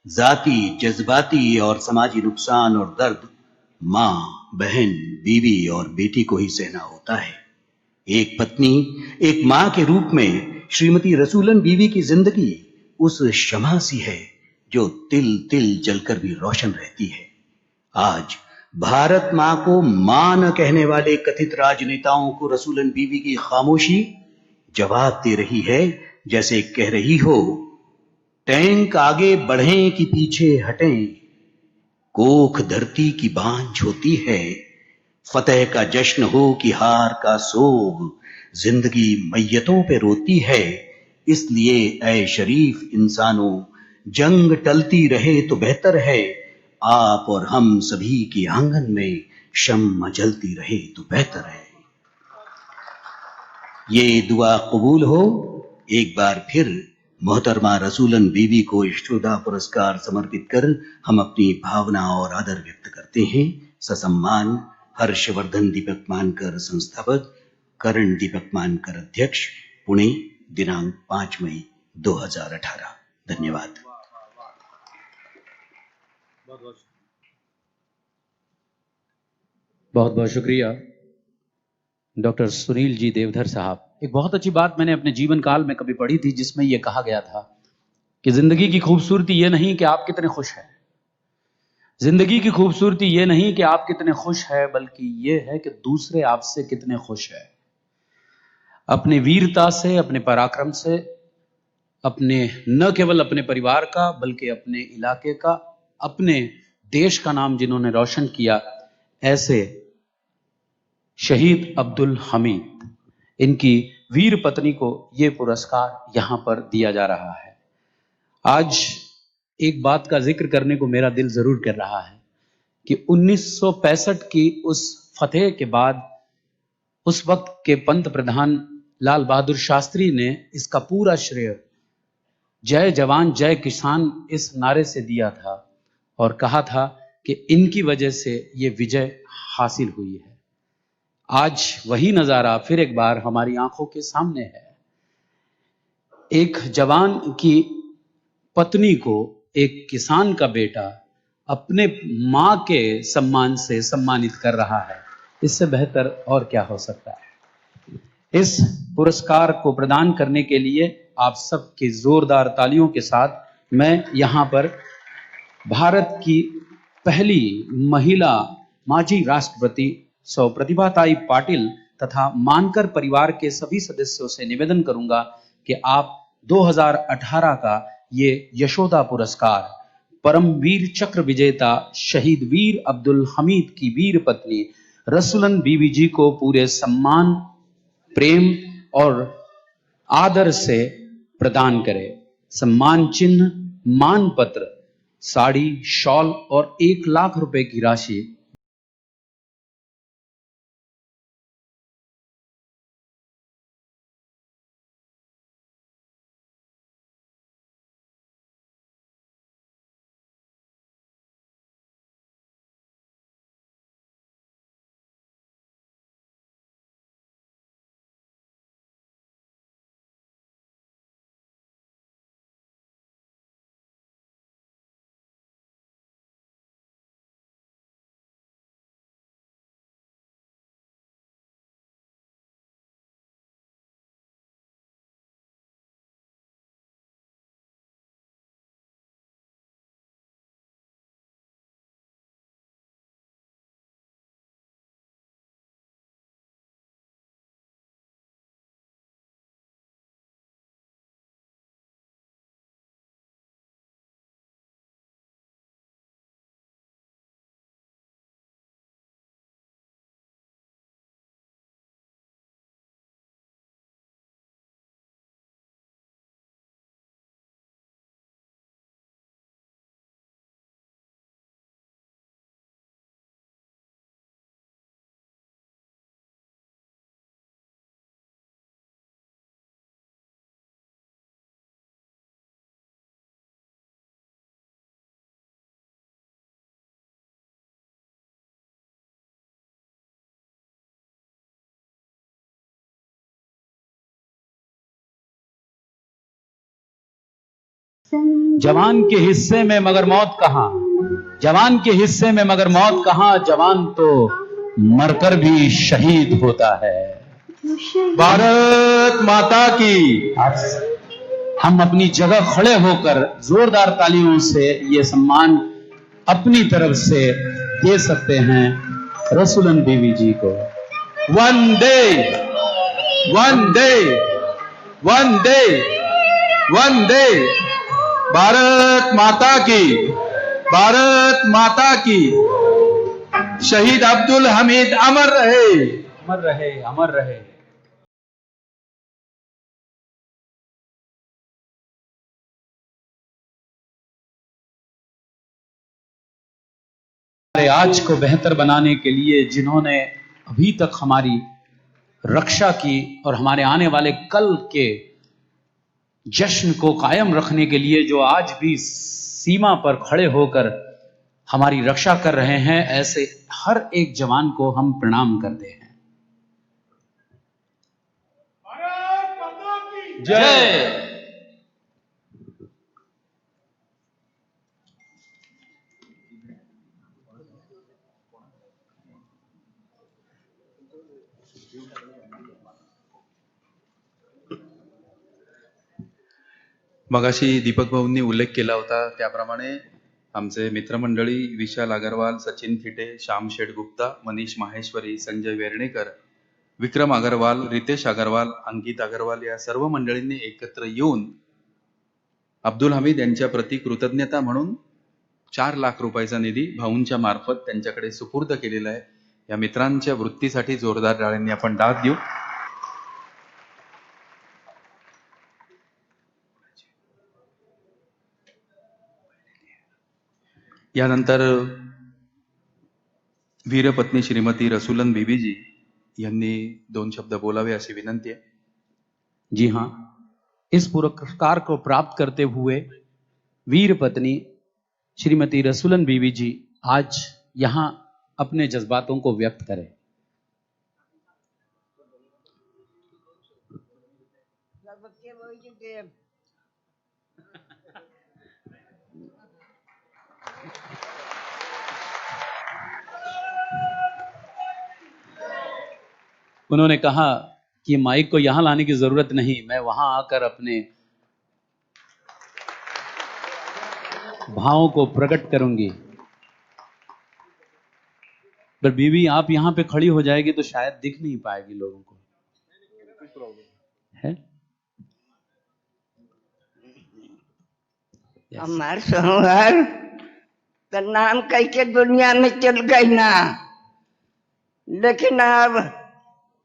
Speaker 8: जाति, जज्बाती और समाजी नुकसान और दर्द मां, बहन, बीवी और बेटी को ही सहना होता है। एक पत्नी, एक मां के रूप में श्रीमती रसूलन बीवी की जिंदगी उस शम्मा सी है जो तिल तिल जलकर भी रोशन रहती है। आज भारत मां को मां न कहने वाले कथित राजनेताओं को रसूलन बीवी की खामोशी जवाब दे रही है, जैसे कह रही हो, टैंक आगे बढ़ें कि पीछे हटें, कोख धरती की बांझ होती है, फतेह का जश्न हो कि हार का सोग, जिंदगी मैयतों पे रोती है। इसलिए ऐ शरीफ इंसानों, जंग टलती रहे तो बेहतर है, आप और हम सभी की आंगन में शम्मा जलती रहे तो बेहतर है। ये दुआ कबूल हो। एक बार फिर मोहतरमा रसूलन बीवी को यशोदा पुरस्कार समर्पित कर हम अपनी भावना और आदर व्यक्त करते हैं। ससम्मान हर्षवर्धन दीपक मानकर संस्थापक, करण दीपक मानकर अध्यक्ष, पुणे, दिनांक 5 मई 2018। धन्यवाद।
Speaker 7: बहुत बहुत शुक्रिया डॉक्टर सुनील जी देवधर साहब। एक बहुत अच्छी बात मैंने अपने जीवन काल में कभी पढ़ी थी, जिसमें यह कहा गया था कि जिंदगी की खूबसूरती यह नहीं कि आप कितने खुश हैं, जिंदगी की खूबसूरती यह नहीं कि आप कितने खुश हैं, बल्कि यह है कि दूसरे आपसे कितने खुश हैं। अपनी वीरता से, अपने पराक्रम से, अपने न केवल अपने परिवार का बल्कि अपने इलाके का, अपने देश का नाम जिन्होंने रोशन किया, ऐसे शहीद अब्दुल हमीद, इनकी वीर पत्नी को यह पुरस्कार यहां पर दिया जा रहा है। आज एक बात का जिक्र करने को मेरा दिल जरूर कर रहा है कि 1965 की उस फतेह के बाद उस वक्त के पंत प्रधान लाल बहादुर शास्त्री ने इसका पूरा श्रेय जय जवान जय किसान इस नारे से दिया था और कहा था कि इनकी वजह से ये विजय हासिल हुई है। आज वही नजारा फिर एक बार हमारी आंखों के सामने है। एक जवान की पत्नी को एक किसान का बेटा अपने मां के सम्मान से सम्मानित कर रहा है। इससे बेहतर और क्या हो सकता है। इस पुरस्कार को प्रदान करने के लिए आप सबकी जोरदार तालियों के साथ मैं यहां पर भारत की पहली महिला माजी राष्ट्रपति सौ प्रतिभाताई पाटिल तथा मानकर परिवार के सभी सदस्यों से निवेदन करूंगा कि आप 2018 का ये यशोदा पुरस्कार परमवीर चक्र विजेता शहीद वीर अब्दुल हमीद की वीर पत्नी रसूलन बीवी जी को पूरे सम्मान, प्रेम और आदर से प्रदान करें। सम्मान चिन्ह, मान पत्र, साड़ी, शॉल और 1 लाख रुपए की राशि जवान के हिस्से में मगर मौत कहां, जवान के हिस्से में मगर मौत कहां, जवान तो मरकर भी शहीद होता है।
Speaker 3: भारत माता की।
Speaker 7: हम अपनी जगह खड़े होकर जोरदार तालियों से ये सम्मान अपनी तरफ से दे सकते हैं रसूलन बीवी जी को।
Speaker 3: वंदे वंदे वंदे वंदे। भारत माता की, भारत माता की। शहीद अब्दुल हमीद अमर रहे,
Speaker 7: अमर रहे, अमर रहे। हमारे आज को बेहतर बनाने के लिए जिन्होंने अभी तक हमारी रक्षा की और हमारे आने वाले कल के जश्न को कायम रखने के लिए जो आज भी सीमा पर खड़े होकर हमारी रक्षा कर रहे हैं, ऐसे हर एक जवान को हम प्रणाम करते हैं। जय।
Speaker 3: मगाशी दीपक भाऊंनी उल्लेख केला होता त्याप्रमाणे आमचे मित्रमंडळी विशाल अगरवाल, सचिन थिटे, श्याम शेठ गुप्ता, मनीष माहेश्वरी, संजय वेर्णेकर, विक्रम अगरवाल, रितेश अगरवाल, अंकित अगरवाल या सर्व मंडळींनी एकत्र येऊन अब्दुल हमीद यांच्या प्रति कृतज्ञता म्हणून 4 लाख रुपयाचा निधी भाऊंच्या मार्फत त्यांच्याकडे सुपूर्द केलेला आहे। या मित्रांच्या वृत्तीसाठी जोरदार टाळ्यांनी आपण दाद देऊ। यानंतर वीरपत्नी श्रीमती रसूलन बीबीजी यांनी 2 शब्द बोलावे अशी विनंती आहे।
Speaker 7: जी हां, इस पुरस्कार को प्राप्त करते हुए वीर पत्नी श्रीमती रसूलन बीवी जी आज यहां अपने जज्बातों को व्यक्त करें। उन्होंने कहा कि माइक को यहां लाने की जरूरत नहीं, मैं वहां आकर अपने भावों को प्रकट करूंगी। पर बीवी आप यहां पे खड़ी हो जाएगी तो शायद दिख नहीं पाएगी लोगों को, है?
Speaker 9: हमार सोहर का नाम कह के दुनिया में चल गई ना, लेकिन अब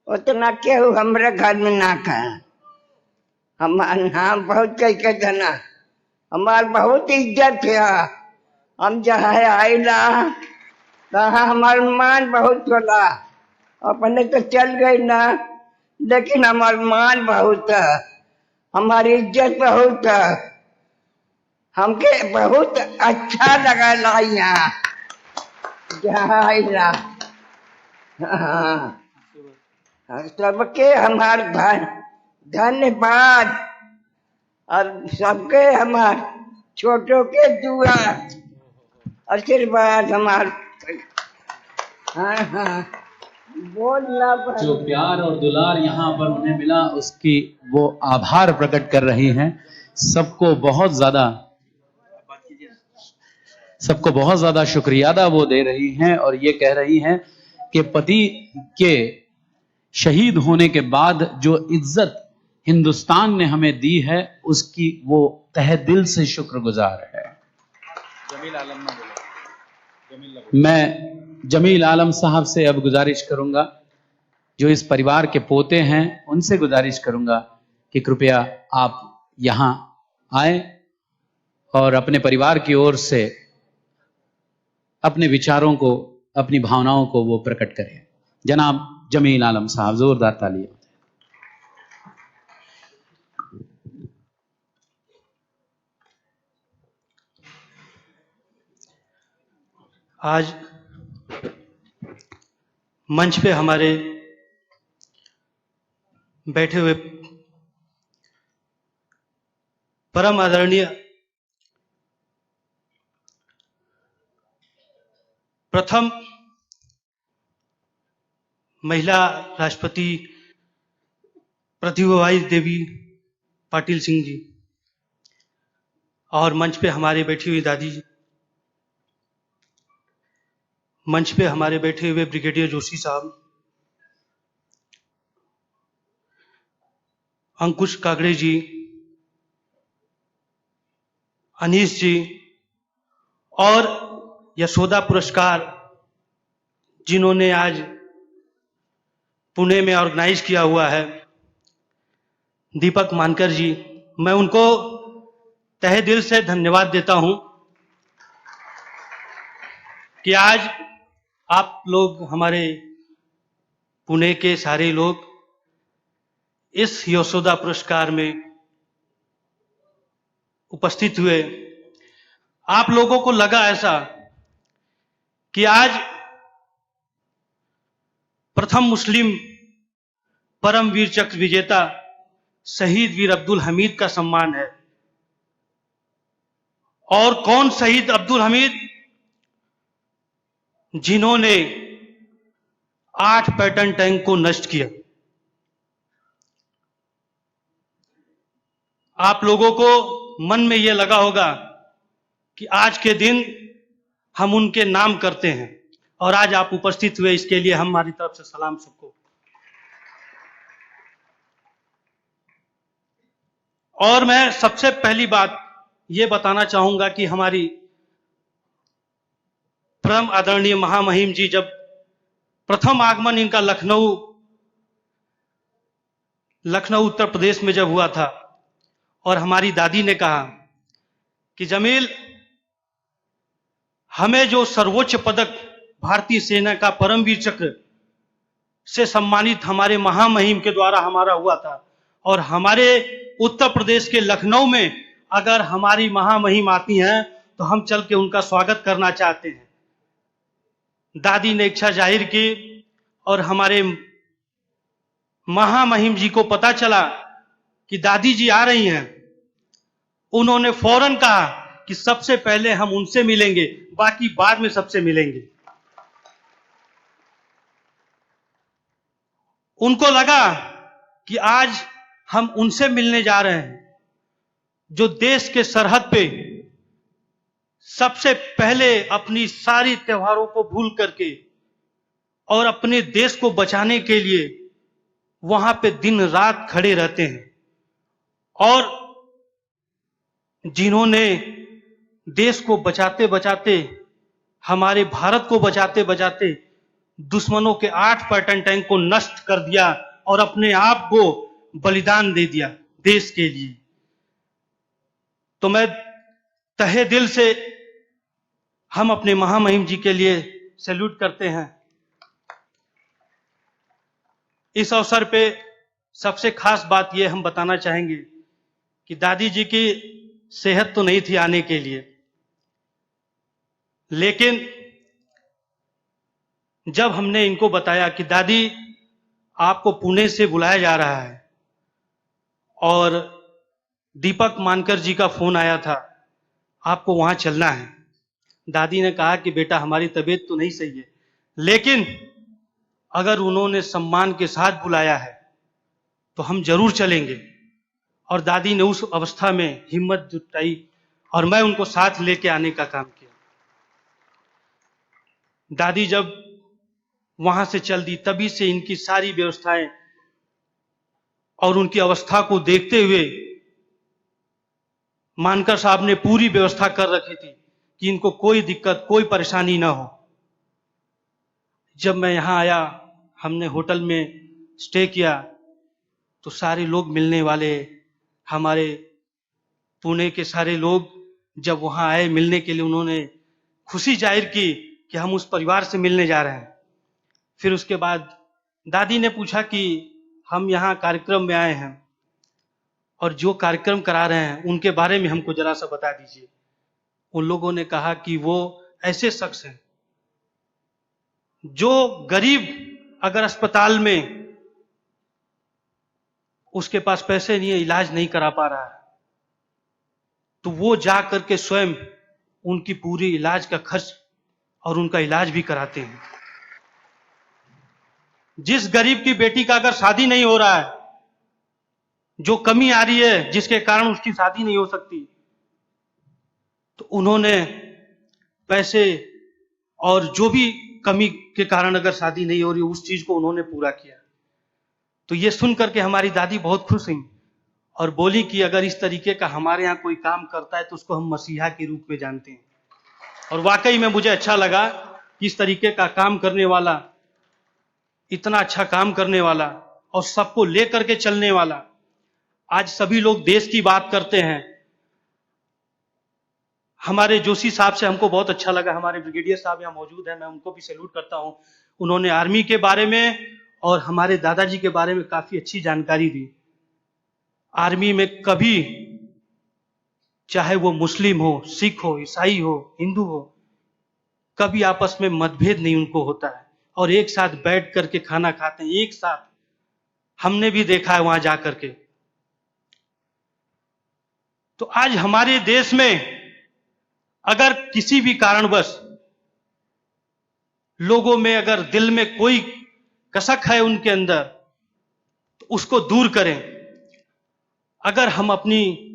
Speaker 9: उतना केहू हमरे घर में ना कहा। हमार नाम बहुत कह के जाना, हमार बहुत इज्जत है। हम जहाँ आईला तहाँ हमार मान बहुत होला। अपने तो चल गई ना, लेकिन हमार मान बहुत है, हमारी इज्जत बहुत है। हमके बहुत अच्छा लगा ला यहाँ जहाँ आईला। हाँ, सबके हमार धन्यवाद और सबके हमार छोटों के दुआ आशीर्वाद हमार। हाँ हाँ, बोलना
Speaker 7: जो प्यार और दुलार यहाँ पर उन्हें मिला उसकी वो आभार प्रकट कर रही हैं। सबको बहुत ज्यादा शुक्रिया अदा वो दे रही हैं और ये कह रही हैं कि पति के शहीद होने के बाद जो इज्जत हिंदुस्तान ने हमें दी है उसकी वो तहे दिल से शुक्रगुजार है। मैं जमील आलम साहब से अब गुजारिश करूंगा, जो इस परिवार के पोते हैं, उनसे गुजारिश करूंगा कि कृपया आप यहां आए और अपने परिवार की ओर से अपने विचारों को, अपनी भावनाओं को वो प्रकट करें। जनाब जमील आलम साहब, जोरदार तालियां।
Speaker 10: आज मंच पे हमारे बैठे हुए परम आदरणीय प्रथम महिला राष्ट्रपति प्रतिभाबाई देवी पाटिल सिंह जी और मंच पे हमारे बैठी हुई दादी जी, मंच पे हमारे बैठे हुए ब्रिगेडियर जोशी साहब, अंकुश कागड़े जी, अनीश जी, और यशोदा पुरस्कार जिन्होंने आज पुणे में ऑर्गेनाइज किया हुआ है, दीपक मानकर जी, मैं उनको तहे दिल से धन्यवाद देता हूं कि आज आप लोग, हमारे पुणे के सारे लोग इस यशोदा पुरस्कार में उपस्थित हुए। आप लोगों को लगा ऐसा कि आज प्रथम मुस्लिम परमवीर चक्र विजेता शहीद वीर अब्दुल हमीद का सम्मान है। और कौन शहीद अब्दुल हमीद? जिन्होंने 8 पैटर्न टैंक को नष्ट किया। आप लोगों को मन में यह लगा होगा कि आज के दिन हम उनके नाम करते हैं, और आज आप उपस्थित हुए, इसके लिए हमारी तरफ से सलाम सबको। और मैं सबसे पहली बात ये बताना चाहूंगा कि हमारी परम आदरणीय महामहिम जी, जब प्रथम आगमन इनका लखनऊ उत्तर प्रदेश में जब हुआ था, और हमारी दादी ने कहा कि जमील, हमें जो सर्वोच्च पदक भारतीय सेना का परमवीर चक्र से सम्मानित हमारे महामहिम के द्वारा हमारा हुआ था, और हमारे उत्तर प्रदेश के लखनऊ में अगर हमारी महामहिम आती हैं तो हम चल के उनका स्वागत करना चाहते हैं। दादी ने इच्छा जाहिर की, और हमारे महामहिम जी को पता चला कि दादी जी आ रही हैं। उन्होंने फौरन कहा कि सबसे पहले हम उनसे मिलेंगे, बाकी बाद में सबसे मिलेंगे। उनको लगा कि आज हम उनसे मिलने जा रहे हैं जो देश के सरहद पे सबसे पहले अपनी सारी त्योहारों को भूल करके और अपने देश को बचाने के लिए वहां पे दिन रात खड़े रहते हैं, और जिन्होंने देश को बचाते बचाते, हमारे भारत को बचाते बचाते दुश्मनों के 8 पैटर्न टैंक को नष्ट कर दिया और अपने आप को बलिदान दे दिया देश के लिए। तो मैं तहे दिल से हम अपने महामहिम जी के लिए सैल्यूट करते हैं। इस अवसर पे सबसे खास बात यह हम बताना चाहेंगे कि दादी जी की सेहत तो नहीं थी आने के लिए, लेकिन जब हमने इनको बताया कि दादी आपको पुणे से बुलाया जा रहा है और दीपक मानकर जी का फोन आया था, आपको वहां चलना है, दादी ने कहा कि बेटा हमारी तबीयत तो नहीं सही है, लेकिन अगर उन्होंने सम्मान के साथ बुलाया है तो हम जरूर चलेंगे। और दादी ने उस अवस्था में हिम्मत जुटाई और मैं उनको साथ लेके आने का काम किया। दादी जब वहां से चल दी, तभी से इनकी सारी व्यवस्थाएं और उनकी अवस्था को देखते हुए मानकर साहब ने पूरी व्यवस्था कर रखी थी कि इनको कोई दिक्कत, कोई परेशानी ना हो। जब मैं यहां आया, हमने होटल में स्टे किया, तो सारे लोग मिलने वाले, हमारे पुणे के सारे लोग जब वहां आए मिलने के लिए, उन्होंने खुशी जाहिर की कि हम उस परिवार से मिलने जा रहे हैं। फिर उसके बाद दादी ने पूछा कि हम यहाँ कार्यक्रम में आए हैं और जो कार्यक्रम करा रहे हैं उनके बारे में हमको जरा सा बता दीजिए। उन लोगों ने कहा कि वो ऐसे शख्स हैं जो गरीब अगर अस्पताल में उसके पास पैसे नहीं है, इलाज नहीं करा पा रहा है, तो वो जा करके स्वयं उनकी पूरी इलाज का खर्च और उनका इलाज भी कराते हैं। जिस गरीब की बेटी का अगर शादी नहीं हो रहा है, जो कमी आ रही है जिसके कारण उसकी शादी नहीं हो सकती, तो उन्होंने पैसे और जो भी कमी के कारण अगर शादी नहीं हो रही उस चीज को उन्होंने पूरा किया। तो ये सुन करके हमारी दादी बहुत खुश हुई और बोली कि अगर इस तरीके का हमारे यहाँ कोई काम करता है तो उसको हम मसीहा के रूप में जानते हैं। और वाकई में मुझे अच्छा लगा कि इस तरीके का काम करने वाला, इतना अच्छा काम करने वाला और सबको लेकर के चलने वाला। आज सभी लोग देश की बात करते हैं। हमारे जोशी साहब से हमको बहुत अच्छा लगा, हमारे ब्रिगेडियर साहब यहाँ मौजूद हैं, मैं उनको भी सैल्यूट करता हूं। उन्होंने आर्मी के बारे में और हमारे दादाजी के बारे में काफी अच्छी जानकारी दी। आर्मी में कभी, चाहे वो मुस्लिम हो, सिख हो, ईसाई हो, हिंदू हो, कभी आपस में मतभेद नहीं उनको होता है और एक साथ बैठ करके खाना खाते हैं, एक साथ। हमने भी देखा है वहां जाकर के। तो आज हमारे देश में अगर किसी भी कारणवश लोगों में अगर दिल में कोई कसक है उनके अंदर, तो उसको दूर करें। अगर हम अपनी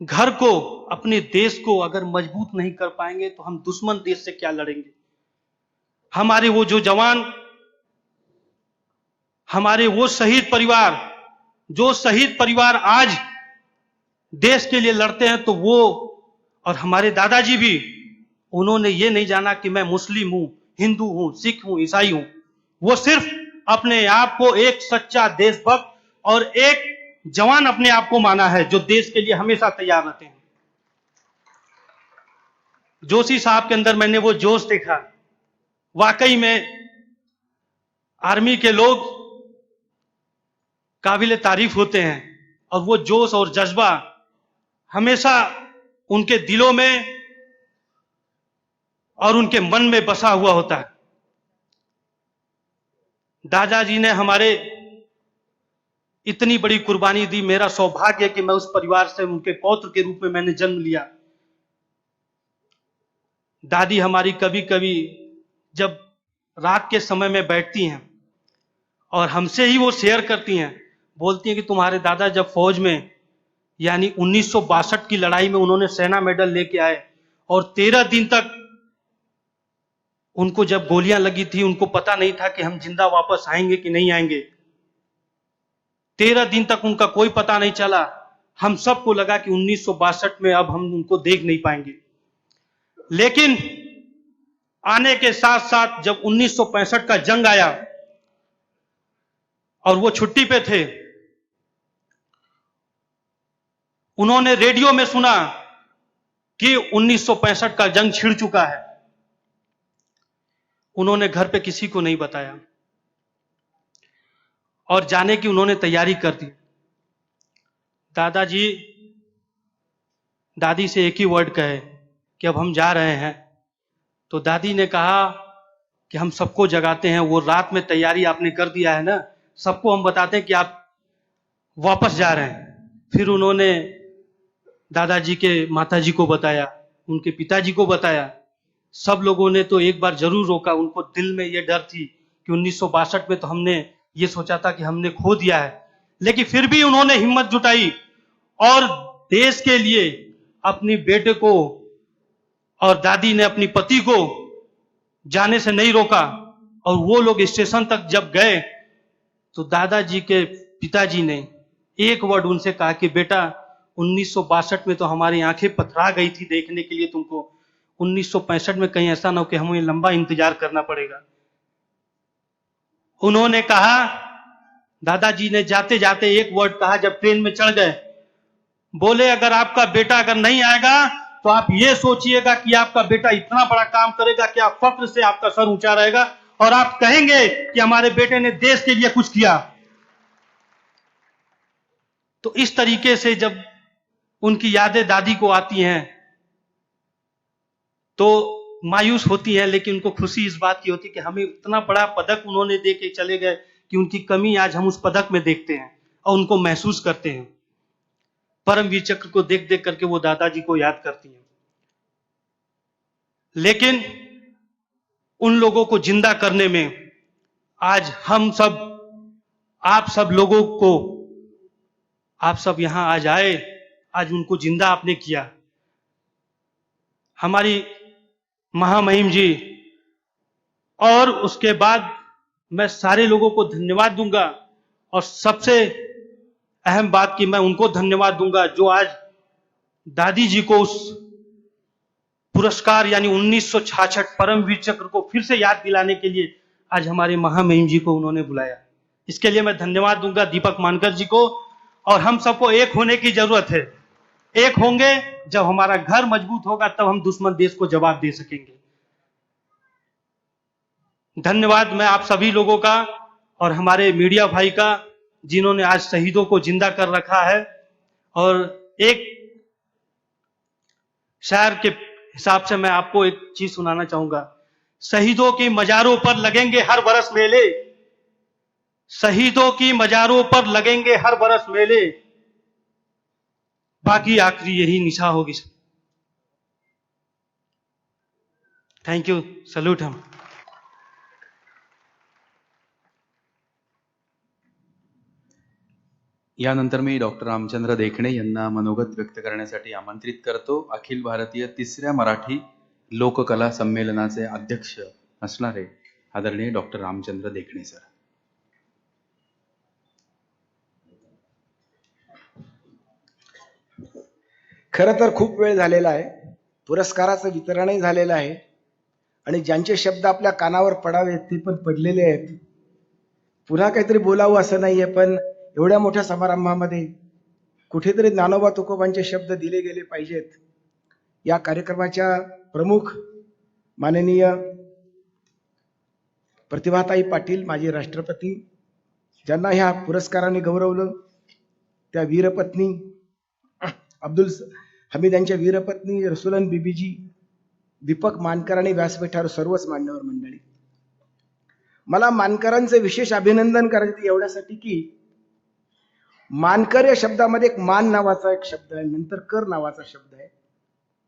Speaker 10: घर को, अपने देश को अगर मजबूत नहीं कर पाएंगे तो हम दुश्मन देश से क्या लड़ेंगे। हमारे वो जो जवान, हमारे वो शहीद परिवार, जो शहीद परिवार आज देश के लिए लड़ते हैं, तो वो और हमारे दादाजी भी, उन्होंने ये नहीं जाना कि मैं मुस्लिम हूं, हिंदू हूं, सिख हूं, ईसाई हूं। वो सिर्फ अपने आप को एक सच्चा देशभक्त और एक जवान अपने आप को माना है, जो देश के लिए हमेशा तैयार रहते हैं। जोशी साहब के अंदर मैंने वो जोश देखा। वाकई में आर्मी के लोग काबिले तारीफ होते हैं और वो जोश और जज्बा हमेशा उनके दिलों में और उनके मन में बसा हुआ होता है। दादाजी ने हमारे इतनी बड़ी कुर्बानी दी। मेरा सौभाग्य है कि मैं उस परिवार से, उनके पौत्र के रूप में मैंने जन्म लिया। दादी हमारी कभी कभी जब रात के समय में बैठती हैं और हमसे ही वो शेयर करती हैं, बोलती हैं कि तुम्हारे दादा जब फौज में, यानी 1962 की लड़ाई में उन्होंने सेना मेडल लेके आए और 13 दिन तक उनको जब गोलियां लगी थी, उनको पता नहीं था कि हम जिंदा वापस आएंगे कि नहीं आएंगे। 13 दिन तक उनका कोई पता नहीं चला। हम सबको लगा कि 1962 में अब हम उनको देख नहीं पाएंगे। लेकिन आने के साथ साथ जब 1965 का जंग आया और वो छुट्टी पे थे, उन्होंने रेडियो में सुना कि 1965 का जंग छिड़ चुका है। उन्होंने घर पे किसी को नहीं बताया और जाने की उन्होंने तैयारी कर दी। दादाजी दादी से एक ही वर्ड कहे कि अब हम जा रहे हैं। तो दादी ने कहा कि हम सबको जगाते हैं, वो रात में तैयारी आपने कर दिया है ना, सबको हम बताते हैं कि आप वापस जा रहे हैं। फिर उन्होंने दादाजी के माताजी को बताया, उनके पिताजी को बताया। सब लोगों ने तो एक बार जरूर रोका। उनको दिल में ये डर थी कि 1962 में तो हमने ये सोचा था कि हमने खो दिया है, लेकिन फिर भी उन्होंने हिम्मत जुटाई और देश के लिए अपनी बेटे को, और दादी ने अपनी पति को जाने से नहीं रोका। और वो लोग स्टेशन तक जब गए तो दादाजी के पिताजी ने एक वर्ड उनसे कहा कि बेटा, 1962 में तो हमारी आंखें पथरा गई थी देखने के लिए तुमको। 1965 में कहीं ऐसा ना हो कि हमें लंबा इंतजार करना पड़ेगा। उन्होंने कहा, दादाजी ने जाते जाते एक वर्ड कहा जब ट्रेन में चढ़ गए, बोले अगर आपका बेटा अगर नहीं आएगा तो आप ये सोचिएगा कि आपका बेटा इतना बड़ा काम करेगा कि आप फख्र से आपका सर ऊंचा रहेगा और आप कहेंगे कि हमारे बेटे ने देश के लिए कुछ किया। तो इस तरीके से जब उनकी यादें दादी को आती हैं तो मायूस होती है, लेकिन उनको खुशी इस बात की होती है कि हमें इतना बड़ा पदक उन्होंने दे के चले गए कि उनकी कमी आज हम उस पदक में देखते हैं और उनको महसूस करते हैं। परमवीर चक्र को देख देख करके वो दादाजी को याद करती हैं। लेकिन उन लोगों को जिंदा करने में आज हम सब, आप सब लोगों को, आप सब यहां आज आए, आज उनको जिंदा आपने किया। हमारी महामहिम जी, और उसके बाद मैं सारे लोगों को धन्यवाद दूंगा, और सबसे अहम बात कि मैं उनको धन्यवाद दूंगा जो आज दादी जी को उस पुरस्कार यानी 1966 परमवीर चक्र को फिर से याद दिलाने के लिए आज हमारे महामहिम जी को उन्होंने बुलाया। इसके लिए मैं धन्यवाद दूंगा दीपक मानकर जी को। और हम सबको एक होने की जरूरत है। एक होंगे जब हमारा घर मजबूत होगा, तब हम दुश्मन देश को जवाब दे सकेंगे। धन्यवाद मैं आप सभी लोगों का और हमारे मीडिया भाई का, जिन्होंने आज शहीदों को जिंदा कर रखा है। और एक शायर के हिसाब से मैं आपको एक चीज सुनाना चाहूंगा। शहीदों की मजारों पर लगेंगे हर बरस मेले, शहीदों की मजारों पर लगेंगे हर बरस मेले, बाकी आखिरी यही निशा होगी। थैंक यू, सल्यूट हम।
Speaker 3: यानंतर मी डॉक्टर रामचंद्र देखणे यांना मनोगत व्यक्त करण्यासाठी आमंत्रित करतो। अखिल भारतीय तिसऱ्या मराठी लोककला संमेलनाचे अध्यक्ष असणारे आदरणीय डॉक्टर रामचंद्र देखणे सर।
Speaker 11: खरं तर खूप वेळ झालेला आहे, पुरस्काराचं वितरणही झालेलं आहे आणि ज्यांचे शब्द आपल्या कानावर पडावेत ते पण पडलेले आहेत। पुन्हा काहीतरी बोलावं असं नाहीये, पण एवढ्या मोठ्या समारंभामध्ये कुठेतरी ज्ञानोबा तुकोबांचे शब्द दिले गेले पाहिजेत। या कार्यक्रमाच्या प्रमुख माननीय प्रतिभाताई पाटील, माजी राष्ट्रपती, ज्यांना ह्या पुरस्काराने गौरवलं, त्या वीरपत्नी अब्दुल हमीद यांच्या वीरपत्नी रसुलन बीबीजी, दीपक मानकर आणि व्यासपीठावर सर्वच मान्यवर मंडळी, मला मानकरांचे विशेष अभिनंदन करायचे एवढ्यासाठी की मानकर या शब्दामध्ये एक मान नावाचा एक शब्द आहे, नंतर कर नावाचा शब्द आहे।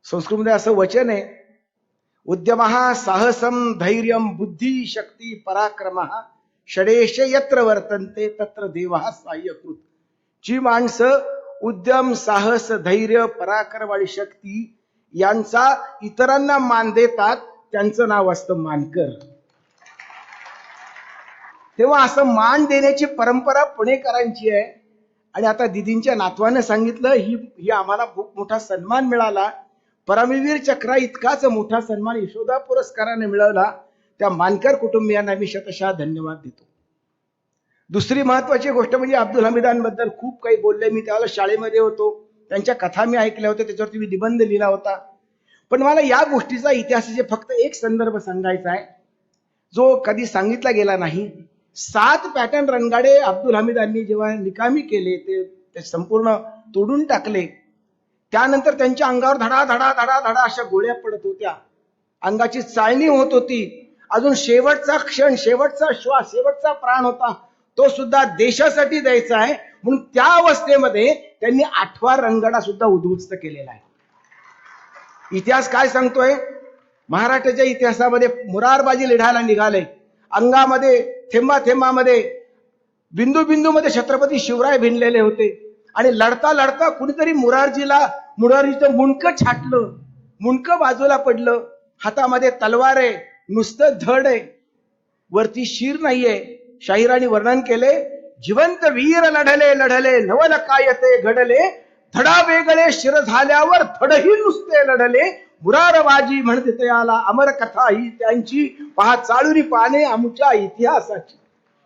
Speaker 11: संस्कृतमध्ये असं वचन आहे, उद्यमः साहसम धैर्यम बुद्धी शक्ती पराक्रमः षडेश यत्र वर्तन्ते तत्र देवः साह्यकृत। जी माणसं उद्यम, साहस, धैर्य, पराक्रम आणि शक्ती यांचा इतरांना मान देतात त्यांचं नाव असतं मानकर। तेव्हा असं मान देण्याची परंपरा पुणेकरांची आहे। आणि आता दिदींच्या नातवानं सांगितलं, ही आम्हाला खूप मोठा सन्मान मिळाला, परमवीर चक्रा इतकाच मोठा सन्मान यशोदा पुरस्काराने मिळवला। त्या मानकर कुटुंबियांना मी शतशः धन्यवाद देतो। दुसरी महत्वाची गोष्ट म्हणजे अब्दुल हमीदांबद्दल खूप काही बोलले मी, त्यावेळेला शाळेमध्ये होतो, त्यांच्या कथा मी ऐकल्या होत्या, त्याच्यावरती मी निबंध लिहिला होता। पण मला या गोष्टीचा इतिहासाचे फक्त एक संदर्भ सांगायचा आहे जो कधी सांगितला गेला नाही। 7 पॅटर्न रणगाडे अब्दुल हमीदांनी जेव्हा निकामी केले, ते संपूर्ण तोडून टाकले, त्यानंतर त्यांच्या अंगावर धडा धडा धडा धडा अशा गोळ्या पडत होत्या, अंगाची चाळणी होत होती, अजून शेवटचा क्षण, शेवटचा श्वास, शेवटचा प्राण होता, तो सुद्धा देशासाठी द्यायचा आहे। म्हणून त्या अवस्थेमध्ये त्यांनी 8वा रणगाडा सुद्धा उद्ध्वस्त केलेला आहे। इतिहास काय सांगतोय? महाराष्ट्राच्या इतिहासामध्ये मुरारबाजी लढायला निघाले, अंगामध्ये थेंबा थेंबामध्ये, बिंदू बिंदू मध्ये छत्रपती शिवराय भिनलेले होते आणि लढता लढता कुणीतरी मुरारीचं मुंडकं छाटलं, मुंडकं बाजूला पडलं, हातामध्ये तलवार आहे, नुसतं धड आहे, वरती शीर नाहीये। शाहिरांनी वर्णन केले, जिवंत वीर लढले लढले नवल कायते घडले, धडा वेगळे शिर झाल्यावर धडही नुसते लढले, मुरारबाजी म्हणते त्याला अमर कथा ही त्यांची, पहा चाळूनी पाने आमच्या इतिहासाची।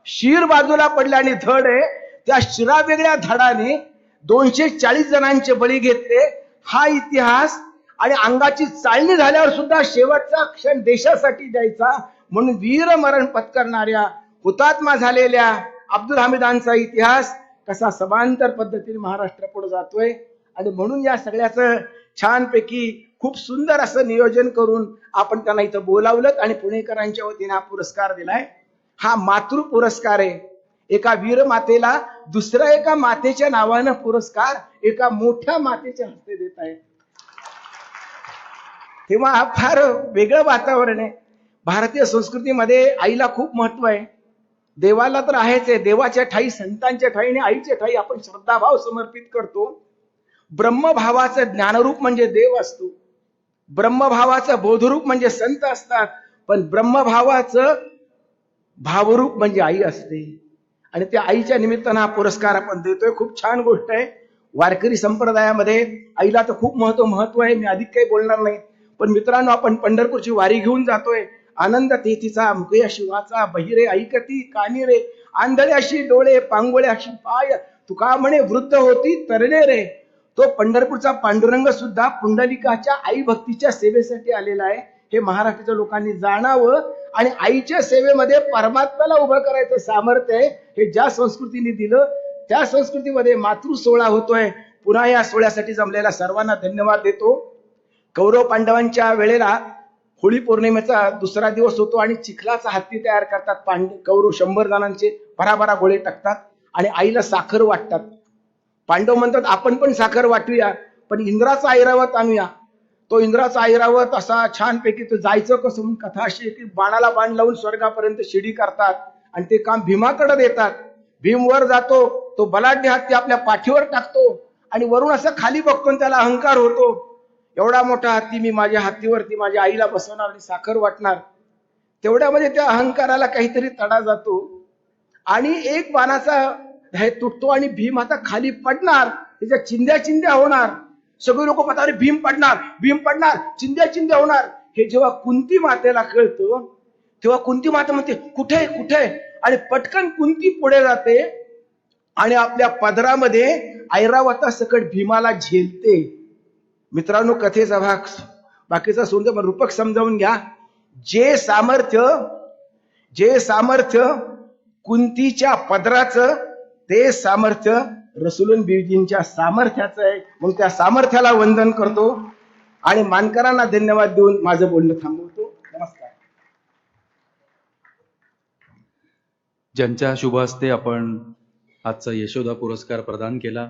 Speaker 11: शीर बाजूला पडले आणि धड आहे, त्या शिरा वेगळ्या धडाने 240 जणांचे बळी घेतले, हा इतिहास। आणि अंगाची चाळणी झाल्यावर सुद्धा शेवटचा क्षण देशासाठी द्यायचा म्हणून वीर मरण पत्करणाऱ्या, हुतात्मा झालेल्या अब्दुल हमीदांचा इतिहास कसा समांतर पद्धतीने महाराष्ट्र पुढे जातोय। आणि म्हणून या सगळ्याचं छानपैकी खूप सुंदर असं नियोजन करून आपण त्यांना इथं बोलावलं आणि पुणेकरांच्या वतीने हा पुरस्कार दिलाय। हा मातृ पुरस्कार आहे, एका वीर मातेला दुसऱ्या एका मातेच्या नावानं पुरस्कार एका मोठ्या मातेच्या हस्ते देत आहे। तेव्हा फार वेगळं वातावरण आहे। भारतीय संस्कृतीमध्ये आईला खूप महत्व आहे. देवाला तर आहेच आहे, देवाच्या ठाई, संतांच्या ठाई आणि आईच्या ठाई आपण श्रद्धाभाव समर्पित करतो. ब्रह्मभावाचं ज्ञानरूप म्हणजे देव असतो, ब्रह्मभावाचं बोधरूप म्हणजे संत असतात, पण ब्रह्मभावाचं भावरूप म्हणजे आई असते. आणि त्या आईच्या निमित्तानं हा पुरस्कार आपण देतोय. खूप छान गोष्ट आहे. वारकरी संप्रदायामध्ये आईला तर खूप महत्व आहे, मी अधिक काही बोलणार नाही. पण मित्रांनो, आपण पंढरपूरची वारी घेऊन जातोय. आनंद तेथीचा मुके शिवाचा, बहिरे ऐकती कानी रे, आंधळे अशी डोळे, पांगोळे अशी पाय, तुका म्हणे वृद्ध होती तरणे रे. तो पंढरपूरचा पांडुरंग सुद्धा पुंडलिकाच्या आई भक्तीच्या सेवेसाठी आलेला आहे. हे महाराष्ट्राच्या लोकांनी जाणावं. आणि आईच्या सेवेमध्ये परमात्म्याला उभं करायचं सामर्थ्य आहे. हे ज्या संस्कृतीने दिलं, त्या संस्कृतीमध्ये मातृ सोहळा होतोय. पुन्हा या सोहळ्यासाठी जमलेल्या सर्वांना धन्यवाद देतो. कौरव पांडवांच्या वेळेला होळी पौर्णिमेचा दुसरा दिवस होतो आणि चिखलाचा हत्ती तयार करतात. कौरव 100 जणांचे भराभरा गोळे टाकतात आणि आईला साखर वाटतात. पांडव म्हणतात आपण पण साखर वाटूया, पण इंद्राचा ऐरावत आणूया. तो इंद्राचा ऐरावत असा छानपैकी तो जायचं कसं म्हणून कथा अशी की बाणाला बाण लावून स्वर्गापर्यंत शिडी करतात आणि ते काम भीमाकडे देतात. भीम वर जातो, तो बलाढ्य हत्ती आपल्या पाठीवर टाकतो आणि वरून असं खाली बघतो आणि त्याला अहंकार होतो, एवढा मोठा हत्ती मी माझ्या हत्तीवरती माझ्या आईला बसवणार आणि साखर वाटणार. तेवढ्यामध्ये त्या अहंकाराला काहीतरी तडा जातो आणि एक बाणाचा हे तुटतो आणि भीम आता खाली पडणार, त्याच्या चिंध्या होणार. सगळे लोक पाहतात, अरे भीम पडणार, चिंध्या होणार. हे जेव्हा कुंती मातेला कळतं, तेव्हा कुंती माता म्हणते कुठे, आणि पटकन कुंती पुढे जाते आणि आपल्या पदरामध्ये ऐरावता सकट भीमाला झेलते. मित्रांनो, कथेचा भाग बाकीचा सोडून पण रूपक समजावून घ्या. जे सामर्थ्य कुंतीच्या पदराचं, ते सामर्थ्य रसूलन बीजींच्या सामर्थ्याचं आहे. म्हणून त्या सामर्थ्याला वंदन करतो आणि मानकरांना धन्यवाद देऊन माझं बोलणं थांबवतो. नमस्कार.
Speaker 3: ज्यांच्या शुभ हस्ते आपण आजचा यशोदा पुरस्कार प्रदान केला,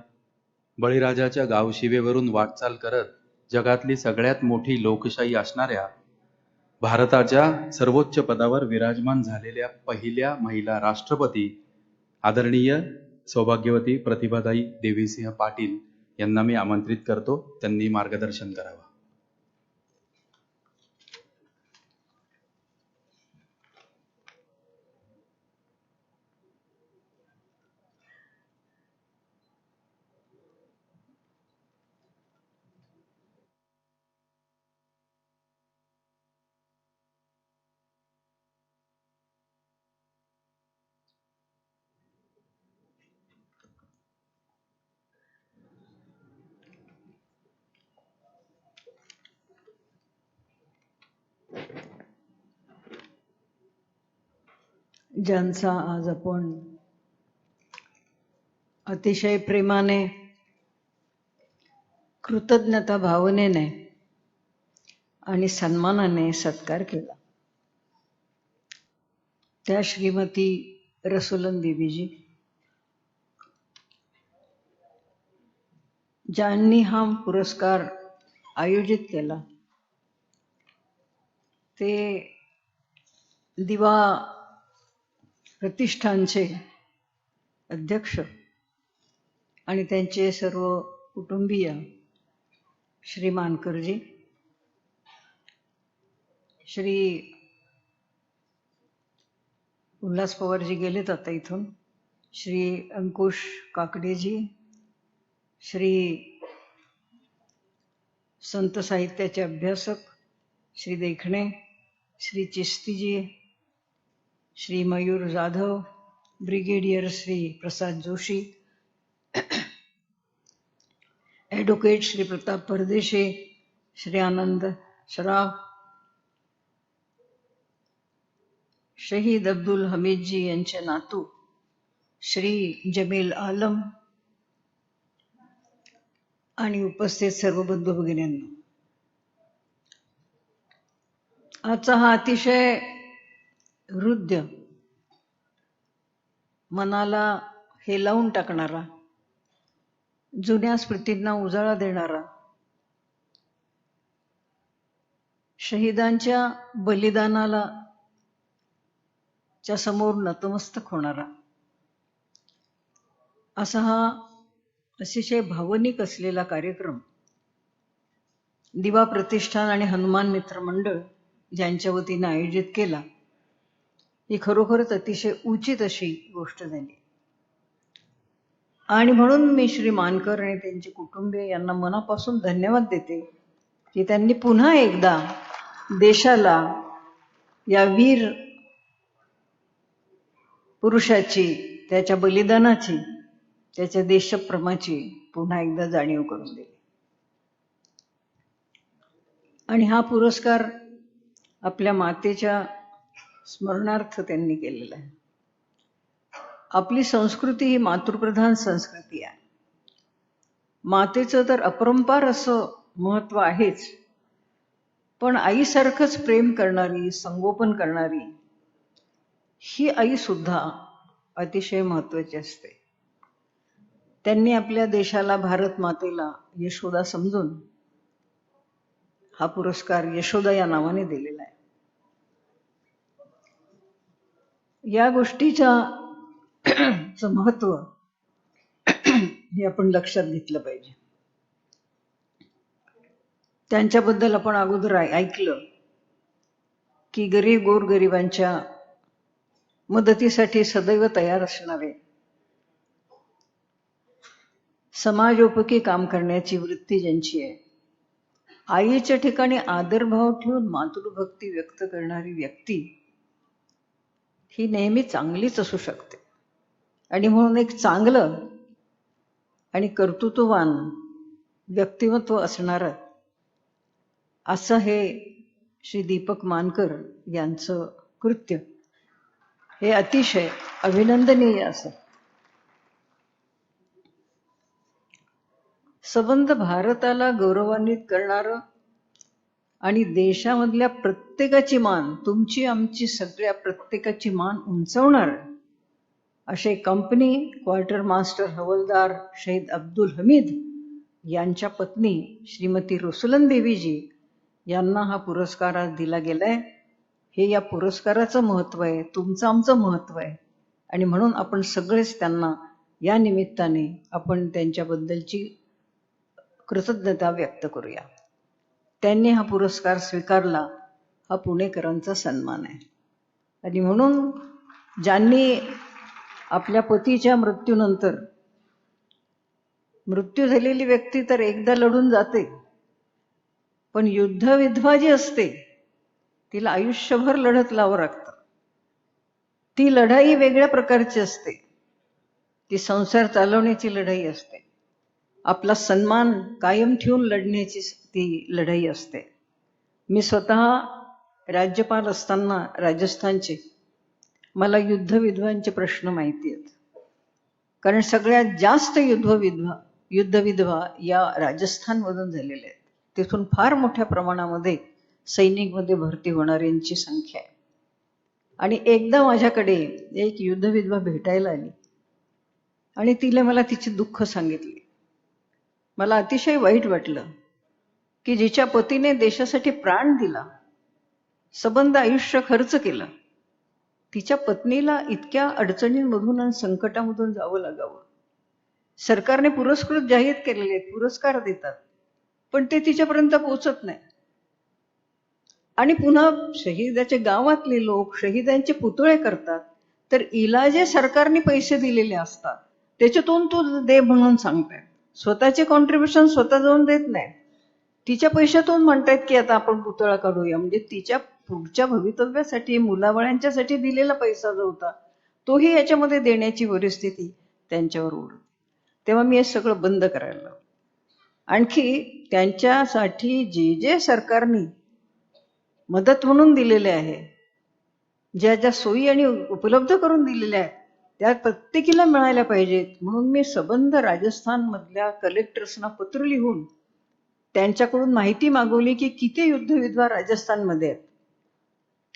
Speaker 3: बळीराजाच्या गावशिवेवरून वाटचाल करत जगातली सगळ्यात मोठी लोकशाही असणाऱ्या भारताच्या सर्वोच्च पदावर विराजमान झालेल्या पहिल्या महिला राष्ट्रपती आदरणीय सौभाग्यवती प्रतिभाताई देवीसिंह पाटील यांना मी आमंत्रित करतो. त्यांनी मार्गदर्शन करावं.
Speaker 12: ज्यांचा आज आपण अतिशय प्रेमाने, कृतज्ञता भावनेने आणि सन्मानाने सत्कार केला, त्या श्रीमती रसूलन बीबीजी, ज्यांनी हा पुरस्कार आयोजित केला, ते दिवा प्रतिष्ठानचे अध्यक्ष आणि त्यांचे सर्व कुटुंबीय, श्री मानकरजी, श्री उल्हास पवारजी गेलेत आता इथून, श्री अंकुश काकडेजी, श्री संत साहित्याचे अभ्यासक श्री देखणे, श्री चिस्तीजी, श्री मयूर जाधव, ब्रिगेडियर श्री प्रसाद जोशी, ॲडव्होकेट श्री प्रताप परदेशी, श्री आनंद श्राव, शहीद अब्दुल हमीदजी यांचे नातू श्री जमील आलम आणि उपस्थित सर्व बंधू भगिनींनो, आजचा हा अतिशय हृदय, मनाला हेलावून टाकणारा, जुन्या स्मृतींना उजाळा देणारा, शहीदांच्या बलिदानाला च्या समोर नतमस्तक होणारा असा हा अतिशय भावनिक असलेला कार्यक्रम दिवा प्रतिष्ठान आणि हनुमान मित्र मंडळ ज्यांच्या वतीने आयोजित केला, ही खरोखरच अतिशय उचित अशी गोष्ट झाली. आणि म्हणून मी श्री मानकर आणि त्यांचे कुटुंबीय यांना मनापासून धन्यवाद देते की त्यांनी पुन्हा एकदा देशाला या वीर पुरुषाची, त्याच्या बलिदानाची, त्याच्या देशप्रेमाची पुन्हा एकदा जाणीव करून दिली. आणि हा पुरस्कार आपल्या मातेच्या स्मरणार्थ त्यांनी केलेला आहे. आपली संस्कृती ही मातृप्रधान संस्कृती आहे. मातेचं तर अपरंपार असं महत्व आहेच, पण आईसारखंच प्रेम करणारी, संगोपन करणारी ही आई सुद्धा अतिशय महत्वाची असते. त्यांनी आपल्या देशाला, भारत मातेला यशोदा समजून हा पुरस्कार यशोदा या नावाने दिलेला आहे. या गोष्टीच्या महत्व हे आपण लक्षात घेतलं पाहिजे. त्यांच्याबद्दल आपण अगोदर ऐकलं की गरीब गोरगरिबांच्या मदतीसाठी सदैव तयार असणारे, समाजोपयोगी काम करण्याची वृत्ती ज्यांची आहे, आईच्या ठिकाणी आदरभाव ठेवून मातृभक्ती व्यक्त करणारी व्यक्ती ही नेहमी चांगलीच असू शकते. आणि म्हणून एक चांगलं आणि कर्तृत्ववान व्यक्तिमत्व असणारं असं हे श्री दीपक मानकर यांचं कृत्य हे अतिशय अभिनंदनीय असं. संबंध भारताला गौरवान्वित करणारं आणि देशामधल्या प्रत्येकाची मान, तुमची आमची सगळ्या प्रत्येकाची मान उंचावणार असे कंपनी क्वार्टर मास्टर हवलदार शहीद अब्दुल हमीद यांच्या पत्नी श्रीमती रुसलन देवीजी यांना हा पुरस्कार आज दिला गेलाय. हे या पुरस्काराचं महत्व आहे, तुमचं आमचं महत्व आहे. आणि म्हणून आपण सगळेच त्यांना या निमित्ताने आपण त्यांच्याबद्दलची कृतज्ञता व्यक्त करूया. त्यांनी हा पुरस्कार स्वीकारला हा पुणेकरांचा सन्मान आहे. आणि म्हणून ज्यांनी आपल्या पतीच्या मृत्यूनंतर, मृत्यू झालेली व्यक्ती तर एकदा लढून जाते, पण युद्धविधवा जी असते तिला आयुष्यभर लढत लावावं लागतं. ती लढाई वेगळ्या प्रकारची असते. ती संसार चालवण्याची लढाई असते. आपला सन्मान कायम ठेवून लढण्याची ती लढाई असते. मी स्वतः राज्यपाल असताना राजस्थानचे, मला युद्धविधवांचे प्रश्न माहिती आहेत. कारण सगळ्यात जास्त युद्धविधवा या राजस्थानमधून झालेल्या आहेत. तिथून फार मोठ्या प्रमाणामध्ये सैनिकमध्ये भरती होणाऱ्यांची संख्या आहे. आणि एकदा माझ्याकडे एक युद्धविधवा भेटायला आली आणि तिला मला तिचे दुःख सांगितले. मला अतिशय वाईट वाटलं की जिच्या पतीने देशासाठी प्राण दिला, सबंध आयुष्य खर्च केलं, तिच्या पत्नीला इतक्या अडचणींमधून आणि संकटामधून जावं लागावं. सरकारने पुरस्कृत जाहीर केलेले आहेत, पुरस्कार देतात, पण ते तिच्यापर्यंत पोहोचत नाही. आणि पुन्हा शहीदाच्या गावातले लोक शहीदांचे पुतळे करतात, तर इलाजे सरकारने पैसे दिलेले असतात, त्याच्यातून तू दे म्हणून सांगताय. स्वतःचे कॉन्ट्रीब्युशन स्वतः जाऊन देत नाही, तिच्या पैशातून म्हणतायत की आता आपण पुतळा काढूया. म्हणजे तिच्या पुढच्या भवितव्यासाठी, मुलाबाळांच्यासाठी दिलेला पैसा जो होता तोही याच्यामध्ये देण्याची परिस्थिती त्यांच्यावर ओढ. तेव्हा मी हे सगळं बंद करायला लावलं. आणखी त्यांच्यासाठी जे जे सरकारने मदत म्हणून दिलेले आहे, ज्या ज्या सोयी आणि उपलब्ध करून दिलेल्या आहेत, त्या प्रत्येकीला मिळायला पाहिजेत. म्हणून मी संबंध राजस्थानमधल्या कलेक्टर्सना पत्र लिहून त्यांच्याकडून माहिती मागवली की किती युद्धविधवा राजस्थानमध्ये आहेत.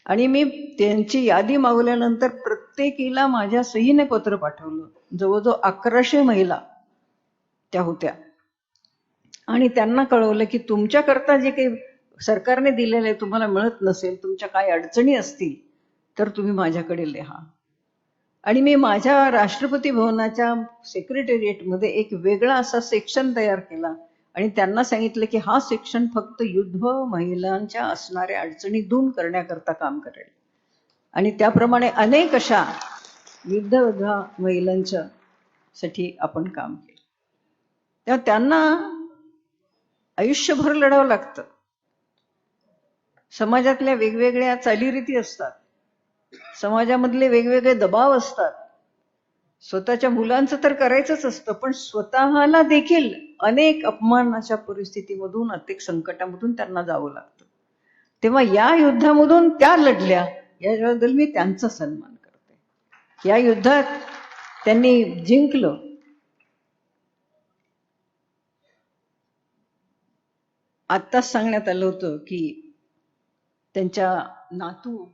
Speaker 12: आणि मी त्यांची यादी मागवल्यानंतर प्रत्येकीला माझ्या सहीने पत्र पाठवलं. जवळजवळ 1100 महिला त्या होत्या. आणि त्यांना कळवलं की तुमच्याकरता जे काही सरकारने दिलेलं आहे तुम्हाला मिळत नसेल, तुमच्या काय अडचणी असतील तर तुम्ही माझ्याकडे लिहा. आणि मी माझ्या राष्ट्रपती भवनाच्या सेक्रेटेरिएटमध्ये एक वेगळा असा सेक्शन तयार केला आणि त्यांना सांगितलं की हा सेक्शन फक्त युद्ध महिलांच्या असणाऱ्या अडचणी दूर करण्याकरता काम करेल. आणि त्याप्रमाणे अनेक अशा युद्धविधवा महिलांच्या साठी आपण काम केलं. तेव्हा त्यांना आयुष्यभर लढावं लागतं. समाजातल्या वेगवेगळ्या चालीरीती असतात, समाजामधले वेगवेगळे दबाव असतात. स्वतःच्या मुलांचं तर करायचंच असतं, पण स्वतःला देखील अनेक अपमानाच्या परिस्थितीमधून, अनेक संकटामधून त्यांना जावं लागतं. तेव्हा या युद्धामधून त्या लढल्या, याबद्दल मी त्यांचा सन्मान करते. या युद्धात त्यांनी जिंकलं. आत्ताच सांगण्यात आलं होतं की त्यांच्या नातू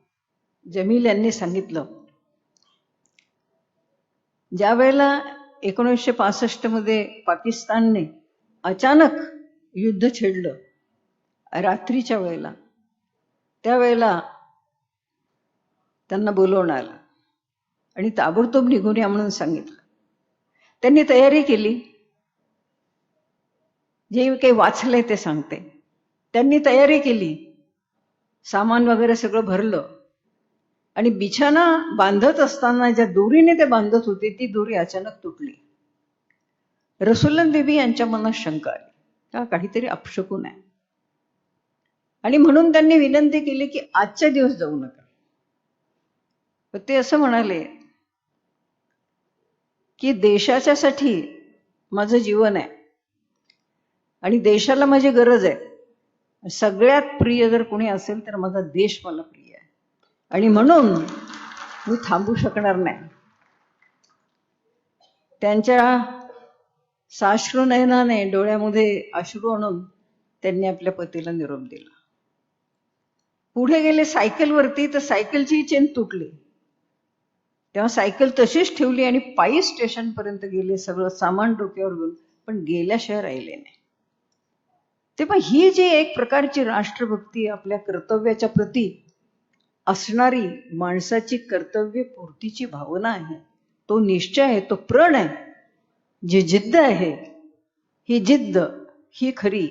Speaker 12: जमील यांनी सांगितलं, ज्या वेळेला 1965 मध्ये पाकिस्तानने अचानक युद्ध छेडलं रात्रीच्या वेळेला, त्यावेळेला त्यांना बोलवणं आलं आणि ताबडतोब निघून या म्हणून सांगितलं. त्यांनी तयारी केली. जे काही वाचलंय ते सांगते. त्यांनी तयारी केली, सामान वगैरे सगळं भरलं आणि बिछाना बांधत असताना ज्या दोरीने ते बांधत होते ती दोरी अचानक तुटली. रसुलन बीबी यांच्या मनात शंका आली, का काहीतरी अपशकुन आहे. आणि म्हणून त्यांनी विनंती केली की आजच्या दिवस जाऊ नका. पण ते असं म्हणाले की देशाच्यासाठी माझं जीवन आहे आणि देशाला माझी गरज आहे. सगळ्यात प्रिय जर कोणी असेल तर माझा देश मला प्रिय आहे आणि म्हणून मी थांबू शकणार नाही. त्यांच्या साश्रू नयनाने डोळ्यामध्ये अश्रू आणून त्यांनी आपल्या पतीला निरोप दिला. पुढे गेले सायकलवरती, तर सायकलची चेन तुटली. तेव्हा सायकल तशीच ठेवली आणि पायी स्टेशनपर्यंत गेले, सगळं सामान डोक्यावर घेऊन, पण गेल्याशिवाय राहिले नाही. तेव्हा ही जी एक प्रकारची राष्ट्रभक्ती, आपल्या कर्तव्याच्या प्रती असणारी माणसाची कर्तव्य पूर्तीची भावना आहे, तो निश्चय आहे, तो प्रण आहे, जी जिद्द आहे, ही जिद्द ही खरी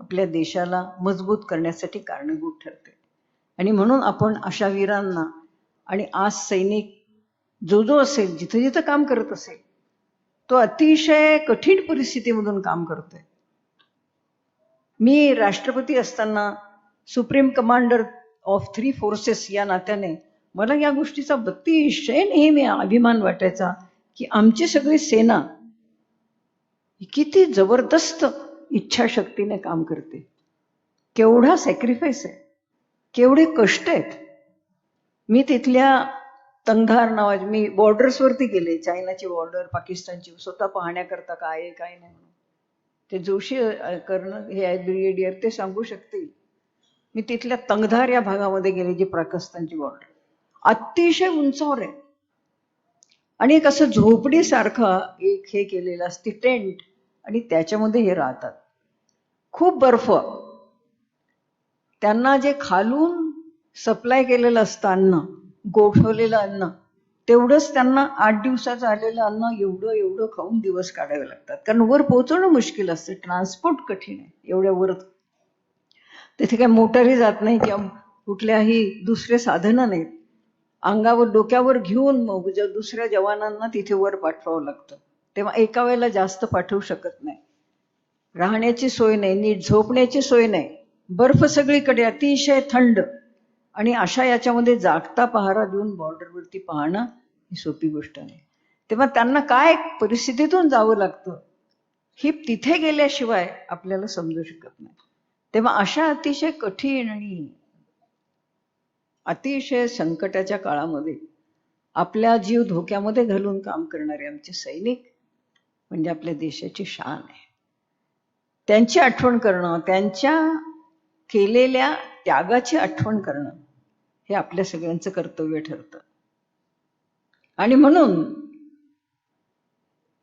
Speaker 12: आपल्या देशाला मजबूत करण्यासाठी कारणीभूत ठरते. आणि म्हणून आपण अशा वीरांना, आणि आज सैनिक जो जो असेल, जिथं जिथं काम करत असेल, तो अतिशय कठीण परिस्थितीमधून काम करतोय. मी राष्ट्रपती असताना सुप्रीम कमांडर ऑफ 3 फोर्सेस या नात्याने मला या गोष्टीचा अतिशय नेहमी अभिमान वाटायचा की आमची सगळी सेना किती जबरदस्त इच्छाशक्तीने काम करते, केवढा सॅक्रिफाईस आहे, केवढे कष्ट आहेत. मी तिथल्या तंगधार नावाची, मी बॉर्डर्सवरती गेले, चायनाची बॉर्डर, पाकिस्तानची, स्वतः पाहण्याकरता काय आहे काय नाही. ते जोशी कर्ण हे आहेत ब्रिगेडियर, ते सांगू शकतील. मी तिथल्या तंगधार या भागामध्ये गेले, जी पाकिस्तानची बॉर्डर अतिशय उंचावर आहे आणि एक असं झोपडीसारखं एक हे केलेलं असते टेंट, आणि त्याच्यामध्ये हे राहतात. खूप बर्फ. त्यांना जे खालून सप्लाय केलेलं असतं अन्न, गोठवलेलं अन्न, तेवढंच त्यांना 8 दिवसाचं आलेलं अन्न एवढं एवढं खाऊन दिवस काढावे लागतात, कारण वर पोहोचवणं मुश्किल असतं, ट्रान्सपोर्ट कठीण आहे एवढ्या वर. तिथे काय मोटारी जात नाही किंवा कुठल्याही दुसरे साधनं नाहीत. अंगावर डोक्यावर घेऊन मग दुसऱ्या जवानांना तिथे वर पाठवावं लागतं. तेव्हा एका वेळेला जास्त पाठवू शकत नाही. राहण्याची सोय नाही, नीट झोपण्याची सोय नाही, बर्फ सगळीकडे, अतिशय थंड. आणि अशा याच्यामध्ये जागता पहारा देऊन बॉर्डरवरती पाहणं ही सोपी गोष्ट नाही. तेव्हा त्यांना काय परिस्थितीतून जावं लागतं ही तिथे गेल्याशिवाय आपल्याला समजू शकत नाही. तेव्हा अशा अतिशय कठीण आणि अतिशय संकटाच्या काळामध्ये आपला जीव धोक्यामध्ये घालून काम करणारे आमचे सैनिक म्हणजे आपल्या देशाची शान आहे. त्यांची आठवण करणं, त्यांच्या केलेल्या त्यागाची आठवण करणं हे आपल्या सगळ्यांचं कर्तव्य ठरतं. आणि म्हणून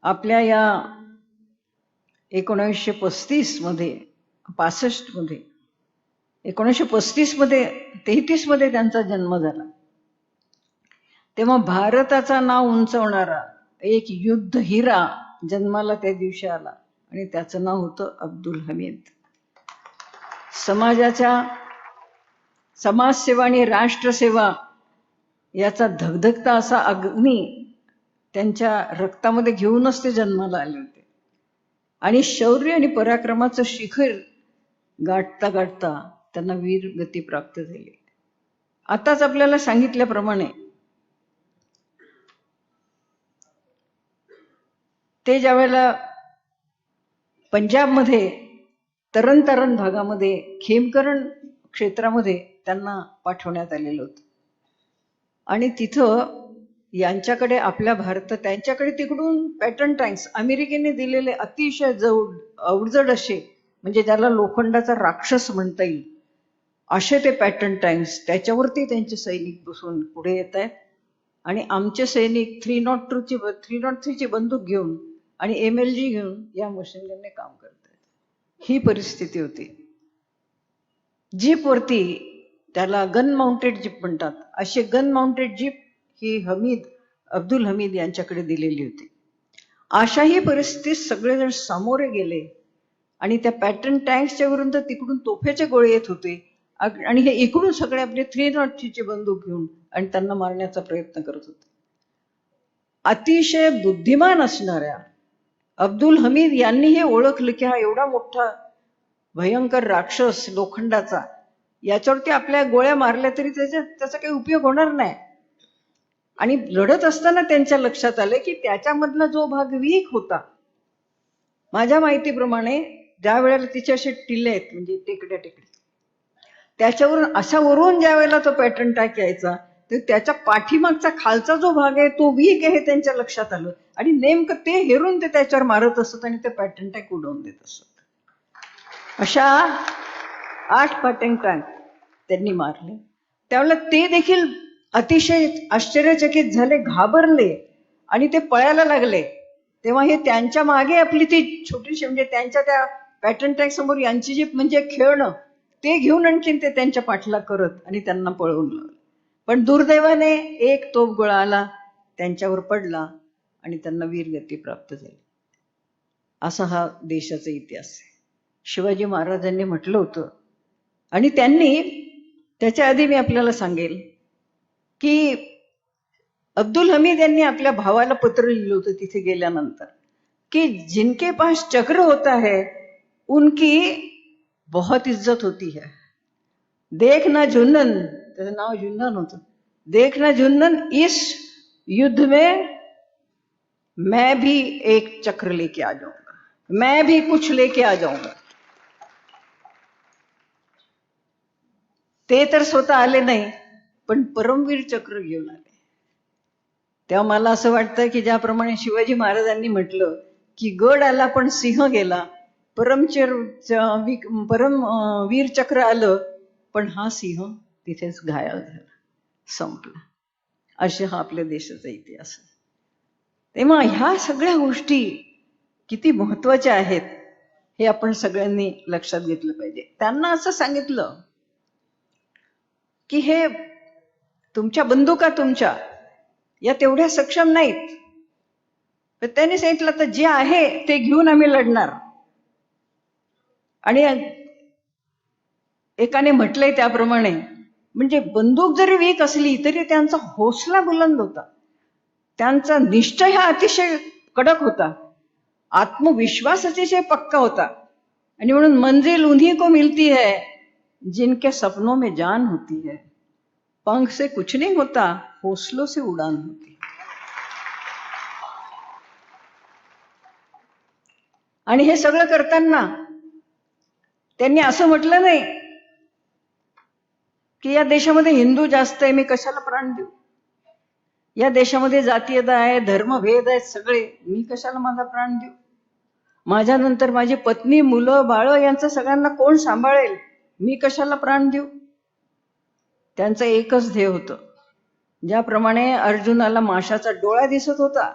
Speaker 12: आपल्या या 1935 मध्ये 1935 मध्ये 33 मध्ये त्यांचा जन्म झाला. तेव्हा भारताचा नाव उंचवणारा एक युद्ध हिरा जन्माला त्या दिवशी आला आणि त्याचं नाव होतं अब्दुल हमीद. समाजसेवा आणि राष्ट्रसेवा याचा धगधगता असा अग्नी त्यांच्या रक्तामध्ये घेऊनच ते जन्माला आले होते. आणि शौर्य आणि पराक्रमाचं शिखर गाठता गाठता त्यांना वीर गती प्राप्त झाली. आताच आपल्याला सांगितल्याप्रमाणे ते ज्यावेळेला पंजाबमध्ये तरण भागामध्ये खेमकरण क्षेत्रामध्ये त्यांना पाठवण्यात आलेलं होतं आणि तिथं यांच्याकडे आपल्या भारतात त्यांच्याकडे तिकडून पॅटर्न टँक्स अमेरिकेने दिलेले अतिशय अवजड असे, म्हणजे ज्याला लोखंडाचा राक्षस म्हणता येईल असे ते पॅटर्न टँक्स, त्याच्यावरती त्यांचे सैनिक बसून पुढे येत आहेत आणि आमचे सैनिक 303ची बंदूक घेऊन आणि MLG घेऊन या मशीन गनने काम करतात. ही परिस्थिती होती. जीपवरती, त्याला गन माउंटेड जीप म्हणतात, अशी गन माउंटेड जीप ही अब्दुल हमीद यांच्याकडे दिलेली होती. अशाही परिस्थितीत सगळेजण सामोरे गेले आणि त्या पॅटर्न टँक्सच्या विरुद्ध तिकडून तोफेचे गोळे येत होते आणि हे इकडून सगळे आपले 303ची बंदूक घेऊन आणि त्यांना मारण्याचा प्रयत्न करत होते. अतिशय बुद्धिमान असणाऱ्या अब्दुल हमीद यांनी हे ओळखलं की हा एवढा मोठा भयंकर राक्षस लोखंडाचा, याच्यावरती आपल्या गोळ्या मारल्या तरी त्याचा काही उपयोग होणार नाही. आणि लढत असताना त्यांच्या लक्षात आलं की त्याच्यामधला जो भाग वीक होता, माझ्या माहितीप्रमाणे ज्या वेळेला तिचे असे टिल्ले आहेत म्हणजे टेकड्या त्याच्यावरून अशा वरून ज्या वेळेला तो पॅटर्न टँक यायचा तर त्याच्या पाठीमागचा खालचा जो भाग आहे तो वीक आहे हे त्यांच्या लक्षात आलं आणि नेमकं ते हेरून ते त्याच्यावर मारत असत आणि ते पॅटर्न टँक उडवून देत असत. अशा 8 पॅटर्न टँक त्यांनी मारले. त्यावेळेला ते देखील अतिशय आश्चर्यचकित झाले, घाबरले आणि ते पळायला लागले. तेव्हा हे त्यांच्या मागे आपली ती छोटीशी म्हणजे त्यांच्या त्या पॅटर्न टँक समोर यांची जी म्हणजे खेळणं ते घेऊन आणखीन ते त्यांच्या पाठला करत आणि त्यांना पळवून लावलं. पण दुर्दैवाने एक तोफगोळा आला, त्यांच्यावर पडला आणि त्यांना वीरगती प्राप्त झाली. असा हा देशाचा इतिहास आहे. शिवाजी महाराजांनी म्हटलं होतं आणि त्यांनी त्याच्या आधी मी आपल्याला सांगेल की अब्दुल हमीद यांनी आपल्या भावाला पत्र लिहिलं होतं तिथे गेल्यानंतर कि जिनके पास चक्र होता है उनकी बहुत इज्जत होती है. देखना झुन्नन, त्याचं नाव झुन्नन होतं, देखना झुन्नन इस युद्ध में मैं भी एक चक्र लेके आ जाऊंगा, मैं भी कुछ लेके आ जाऊंगा. ते तर स्वतः आले नाही पण परमवीर चक्र घेऊन आले. तेव्हा मला असं वाटतं की ज्याप्रमाणे शिवाजी महाराजांनी म्हटलं की गड आला पण सिंह गेला, परमवीर चक्र आलं पण हा सिंह तिथेच घायल झाला, संपला. असे हा आपल्या देशाचा इतिहास आहे. तेव्हा ह्या सगळ्या गोष्टी किती महत्वाच्या आहेत हे आपण सगळ्यांनी लक्षात घेतलं पाहिजे. त्यांना असं सांगितलं की हे तुमच्या बंदुका तुमच्या या तेवढ्या सक्षम नाहीत, तर त्यांनी सांगितलं तर जे आहे ते घेऊन आम्ही लढणार. आणि एकाने म्हटलंय त्याप्रमाणे म्हणजे बंदूक जरी वीक असली तरी त्यांचा हौसला बुलंद होता, त्यांचा निश्चय हा अतिशय कडक होता, आत्मविश्वास अतिशय पक्का होता. आणि म्हणून मंजिल उन्हीं को मिलती है जिनके सपनों में जान होती है, पंख से कुछ नहीं होता हौसलों से उड़ान होती. आणि हे सगळं करताना त्यांनी असं म्हटलं नाही की या देशामध्ये हिंदू जास्त आहे मी कशाला प्राण देऊ, या देशामध्ये जातीयता आहे, धर्मभेद आहेत सगळे, मी कशाला माझा प्राण देऊ, माझ्यानंतर माझी पत्नी मुलं बाळ यांचं सगळ्यांना कोण सांभाळेल, मी कशाला प्राण देऊ. त्यांचं एकच ध्येय होतं. ज्याप्रमाणे अर्जुनाला माशाचा डोळा दिसत होता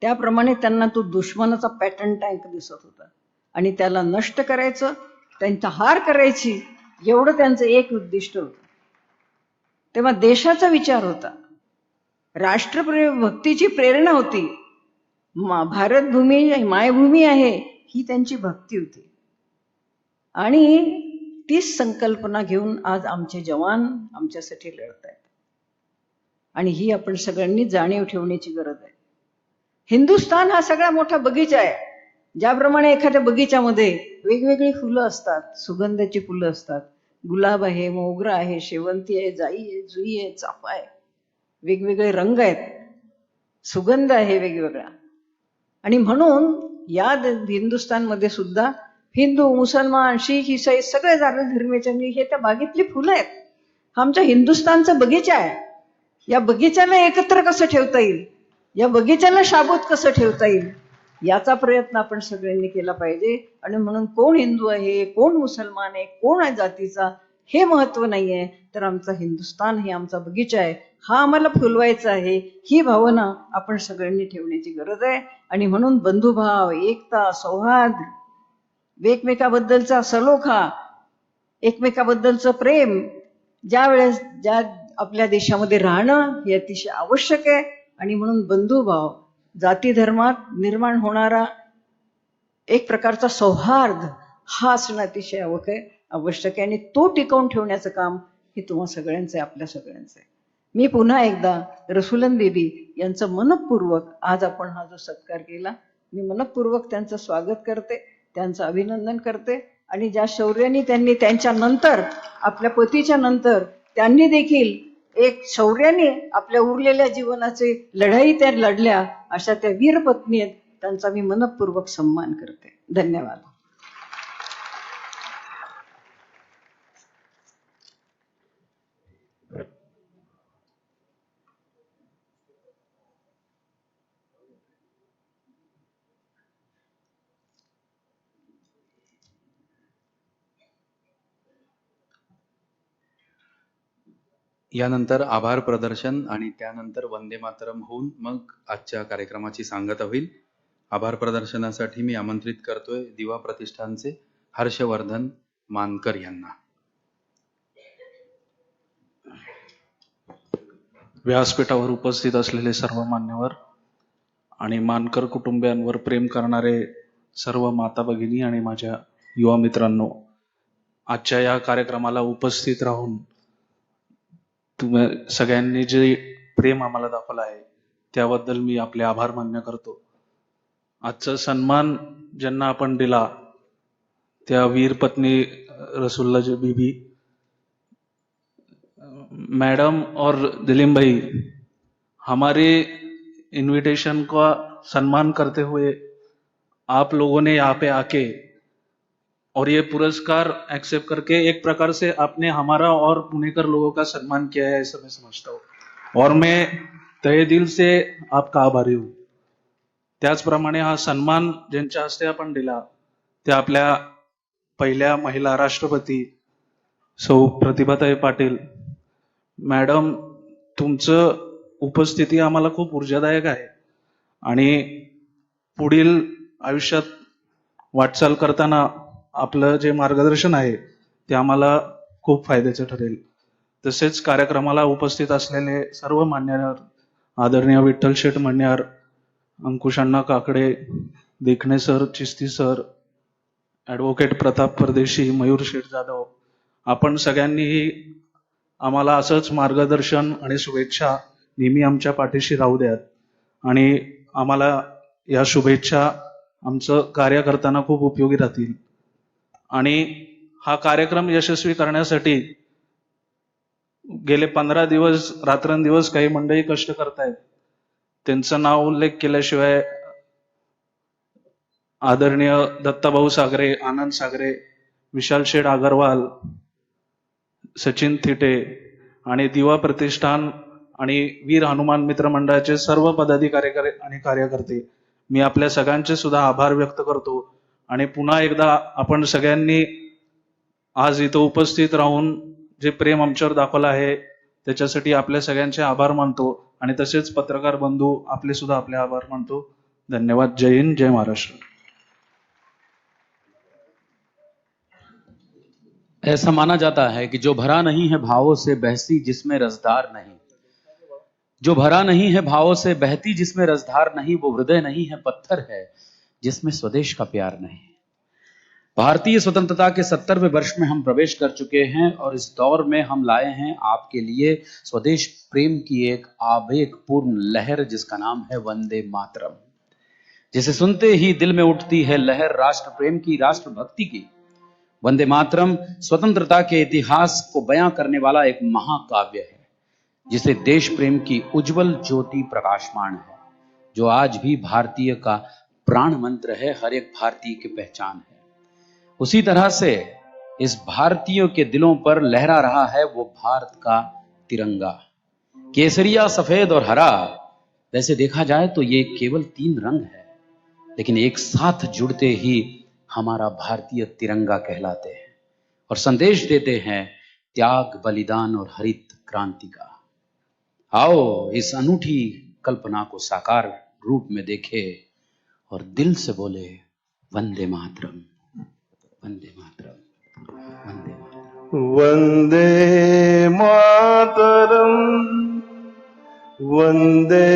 Speaker 12: त्याप्रमाणे त्यांना तो दुश्मनाचा पॅटर्न टँक दिसत होता आणि त्याला नष्ट करायचं, त्यांचा हार करायची, एवढं त्यांचं एक उद्दिष्ट होतं. तेव्हा देशाचा विचार होता. भक्तीची प्रेरणा होती. भारतभूमी मायभूमी आहे ही त्यांची भक्ती होती. आणि तीच संकल्पना घेऊन आज आमचे जवान आमच्यासाठी लढत आहेत. आणि ही आपण सगळ्यांनी जाणीव ठेवण्याची गरज आहे. हिंदुस्थान हा सगळा मोठा बगीचा आहे. ज्याप्रमाणे एखाद्या बगीच्यामध्ये वेगवेगळी फुलं असतात, सुगंधाची फुलं असतात, गुलाब आहे, मोगरा आहे, शेवंती आहे, जाई आहे, जुई आहे, चाफा आहे, वेगवेगळे रंग आहेत, सुगंध आहे वेगवेगळा. आणि म्हणून या हिंदुस्थानमध्ये सुद्धा हिंदू, मुसलमान, शीख, इसाई सगळे धर्माचे हे त्या बागेतली फुलं आहेत. हा आमच्या हिंदुस्थानचा बगीचा आहे. या बगीच्याला एकत्र कसं ठेवता येईल, या बगीच्याला शाबूत कसं ठेवता येईल, याचा प्रयत्न आपण सगळ्यांनी केला पाहिजे. आणि म्हणून कोण हिंदू आहे, कोण मुसलमान आहे, कोण आहे जातीचा, हे महत्व नाहीये. तर आमचा हिंदुस्थान हे आमचा बगीचा आहे, हा आम्हाला फुलवायचा आहे, ही भावना आपण सगळ्यांनी ठेवण्याची गरज आहे. आणि म्हणून बंधुभाव, एकता, सौहार्द, एकमेकाबद्दलचा सलोखा, एकमेकाबद्दलचं प्रेम ज्या आपल्या देशामध्ये राहणं हे अतिशय आवश्यक आहे. आणि म्हणून बंधुभाव, जाती धर्मात निर्माण होणारा एक प्रकारचा सौहार्द हा असणं अतिशय आवश्यक आहे. आणि तो टिकवून ठेवण्याचं काम हे तुम्हा सगळ्यांचं आहे, आपल्या सगळ्यांचं आहे. मी पुन्हा एकदा रसूलन बीबी यांचं मनपूर्वक आज आपण हा जो सत्कार केला, मी मनपूर्वक त्यांचं स्वागत करते, त्यांचं अभिनंदन करते. आणि ज्या शौर्याने त्यांनी त्यांच्या नंतर आपल्या पतीच्या नंतर त्यांनी देखील एक शौर्याने आपल्या उरलेल्या जीवनाचे लढाई त्या लढल्या, अशा त्या वीर पत्नी आहेत, त्यांचा मी मनपूर्वक सन्मान करते. धन्यवाद.
Speaker 3: यानंतर आभार प्रदर्शन आणि त्यानंतर वंदे मातरम होऊन मग आजच्या कार्यक्रमाची सांगता होईल. आभार प्रदर्शनासाठी मी आमंत्रित करतोय दिवा प्रतिष्ठानचे हर्षवर्धन मानकर यांना.
Speaker 13: व्यासपीठावर उपस्थित असलेले सर्व मान्यवर आणि मानकर कुटुंबियांवर प्रेम करणारे सर्व माता भगिनी आणि माझ्या युवा मित्रांनो, आजच्या या कार्यक्रमाला उपस्थित राहून तुम्ही सगळ्यांनी जे प्रेम आम्हाला दाखवलं आहे त्याबद्दल मी आपले आभार मान्य करतो. आजचा सन्मान ज्यांना आपण दिला त्या वीर पत्नी रसूल्ला बीबी मैडम और दिलीम भाई, हमारे इनविटेशन का सम्मान करते हुए आप लोगों ने यहाँ पे आके और ये पुरस्कार एक्सेप्ट करके एक प्रकार से आपने हमारा और पुणेकर लोगों का सम्मान किया है, ऐसा मैं समझता हूँ. और मैं तहे दिल से आपका आभारी हूँ. त्याचप्रमाणे हा सन्मान ज्यांच्या हस्ते आपण दिला त्या आपल्या पहिल्या महिला राष्ट्रपती सौ प्रतिभाताई पाटील मॅडम, तुमचं उपस्थिती आम्हाला खूप ऊर्जादायक आहे आणि पुढील आयुष्यात वाटचाल करताना आपलं जे मार्गदर्शन आहे ते आम्हाला खूप फायद्याचं ठरेल. तसेच कार्यक्रमाला उपस्थित असलेले सर्व मान्यवर आदरणीय Vitthal Sheth Manyar, Ankush Anna Kakade, Dekhane sir, Chishti sir, advocate Pratap Pardeshi, Mayur शेठ जाधव, आपण सगळ्यांनीही आम्हाला असंच मार्गदर्शन आणि शुभेच्छा नेहमी आमच्या पाठीशी राहू द्यात आणि आम्हाला या शुभेच्छा आमचं कार्य करताना खूप उपयोगी राहतील. आणि हा कार्यक्रम यशस्वी करण्यासाठी गेले 15 दिवस रात्रंदिवस काही मंडळी कष्ट करतायत. त्यांचं नाव उल्लेख केल्याशिवाय आदरणीय दत्ताभाऊ सागरे, आनंद सागरे, विशाल शेठ अगरवाल, सचिन थिटे आणि दिवा प्रतिष्ठान आणि वीर हनुमान मित्र मंडळाचे सर्व पदाधिकारी आणि कार्यकर्ते, मी आपल्या सगळ्यांचे सुद्धा आभार व्यक्त करतो. आणि पुन्हा एकदा आपण सगळ्यांनी आज इथं उपस्थित राहून जे प्रेम आमच्यावर दाखवलं आहे त्याच्यासाठी आपल्या सगळ्यांचे आभार मानतो आणि तसेच पत्रकार बंधू आपले सुद्धा आपले आभार मानतो. धन्यवाद. जय हिंद, जय महाराष्ट्र.
Speaker 7: ऐसा माना जाता है कि जो भरा नहीं है भावों से बहसी जिसमें रसदार नहीं, जो भरा नहीं है भावों से, बहती जिसमें रसधार नहीं, वो हृदय नहीं है, पत्थर है जिसमें स्वदेश का प्यार नहीं। भारतीय स्वतंत्रता के 70वें वर्ष में हम प्रवेश कर चुके हैं और इस दौर में हम लाए हैं आपके लिए स्वदेश प्रेम की एक आवेगपूर्ण लहर, जिसका नाम है वंदे मातरम, जिसे सुनते ही दिल में उठती है लहर राष्ट्र प्रेम की, राष्ट्र भक्ति की। वंदे मातरम स्वतंत्रता के इतिहास को बयां करने वाला एक महाकाव्य है, जिसे देश प्रेम की उज्जवल ज्योति प्रकाशमान है, जो आज भी भारतीय का प्राण मंत्र है, हर एक भारतीय की पहचान है। उसी तरह से इस भारतीयों के दिलों पर लहरा रहा है वो भारत का तिरंगा, केसरिया, सफेद और हरा। वैसे देखा जाए तो ये केवल 3 रंग है, लेकिन एक साथ जुड़ते ही हमारा भारतीय तिरंगा कहलाते हैं और संदेश देते हैं त्याग, बलिदान और हरित क्रांति का। आओ इस अनूठी कल्पना को साकार रूप में देखे और दिल से बोले वंदे मातरम, वंदे मातरम, वंदे मातरम।
Speaker 1: वंदे मातरम, वंदे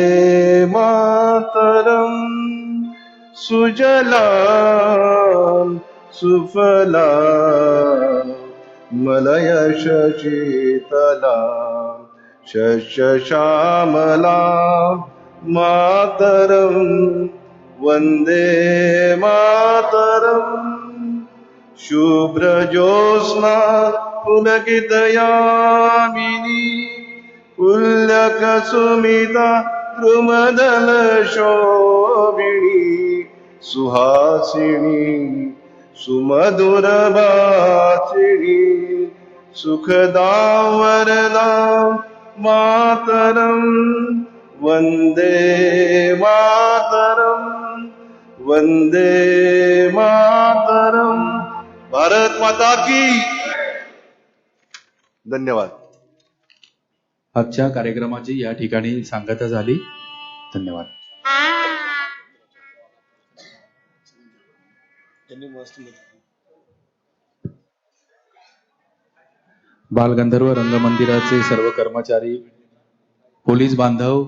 Speaker 1: मातरम, सुजलाम सुफलाम मलयज शीतलाम शस्य श्यामलाम मातरम, वंदे मातरम। शुभ्र ज्योत्स्ना पुलकितयामिनी पुल्यकुसुमिता द्रुमदल शोभिनी सुहासिनी सुमधुर भाषिणी सुखदां वरदां मातरम, वंदे मातरम, वंदे मातरम। भारत माता की धन्यवाद।
Speaker 3: आजच्या कार्यक्रमाची या ठिकाणी सांगता झाली। धन्यवाद। बालगंधर्व रंगमंदिराचे सर्व कर्मचारी, पोलीस बांधव,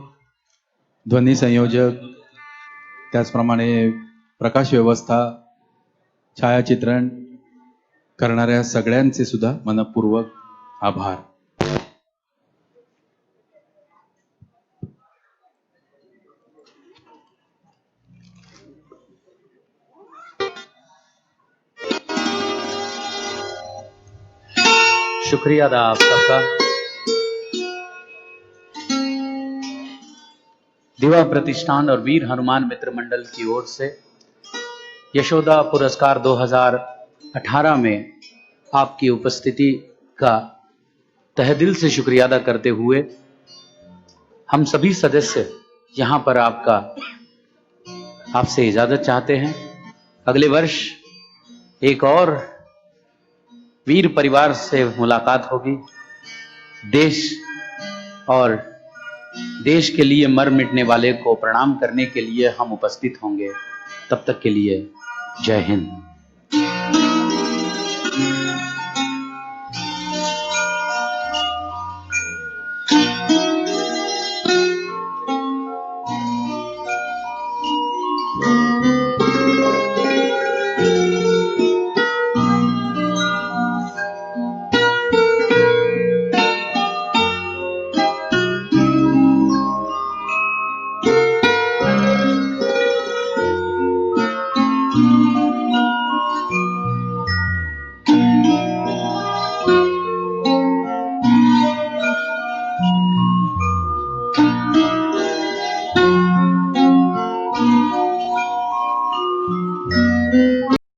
Speaker 3: ध्वनी संयोजक, त्याचप्रमाणे प्रकाश व्यवस्था, छायाचित्रण करणाऱ्या सगळ्यांचे सुद्धा मनपूर्वक आभार।
Speaker 7: शुक्रिया अदा आप सबका। दिवा प्रतिष्ठान और वीर हनुमान मित्र मंडल की ओर से यशोदा पुरस्कार 2018 में आपकी उपस्थिति का तहे दिल से शुक्रिया अदा करते हुए हम सभी सदस्य यहां पर आपसे इजाजत चाहते हैं। अगले वर्ष एक और वीर परिवार से मुलाकात होगी। देश और देश के लिए मर मिटने वाले को प्रणाम करने के लिए हम उपस्थित होंगे। तब तक के लिए जय हिंद।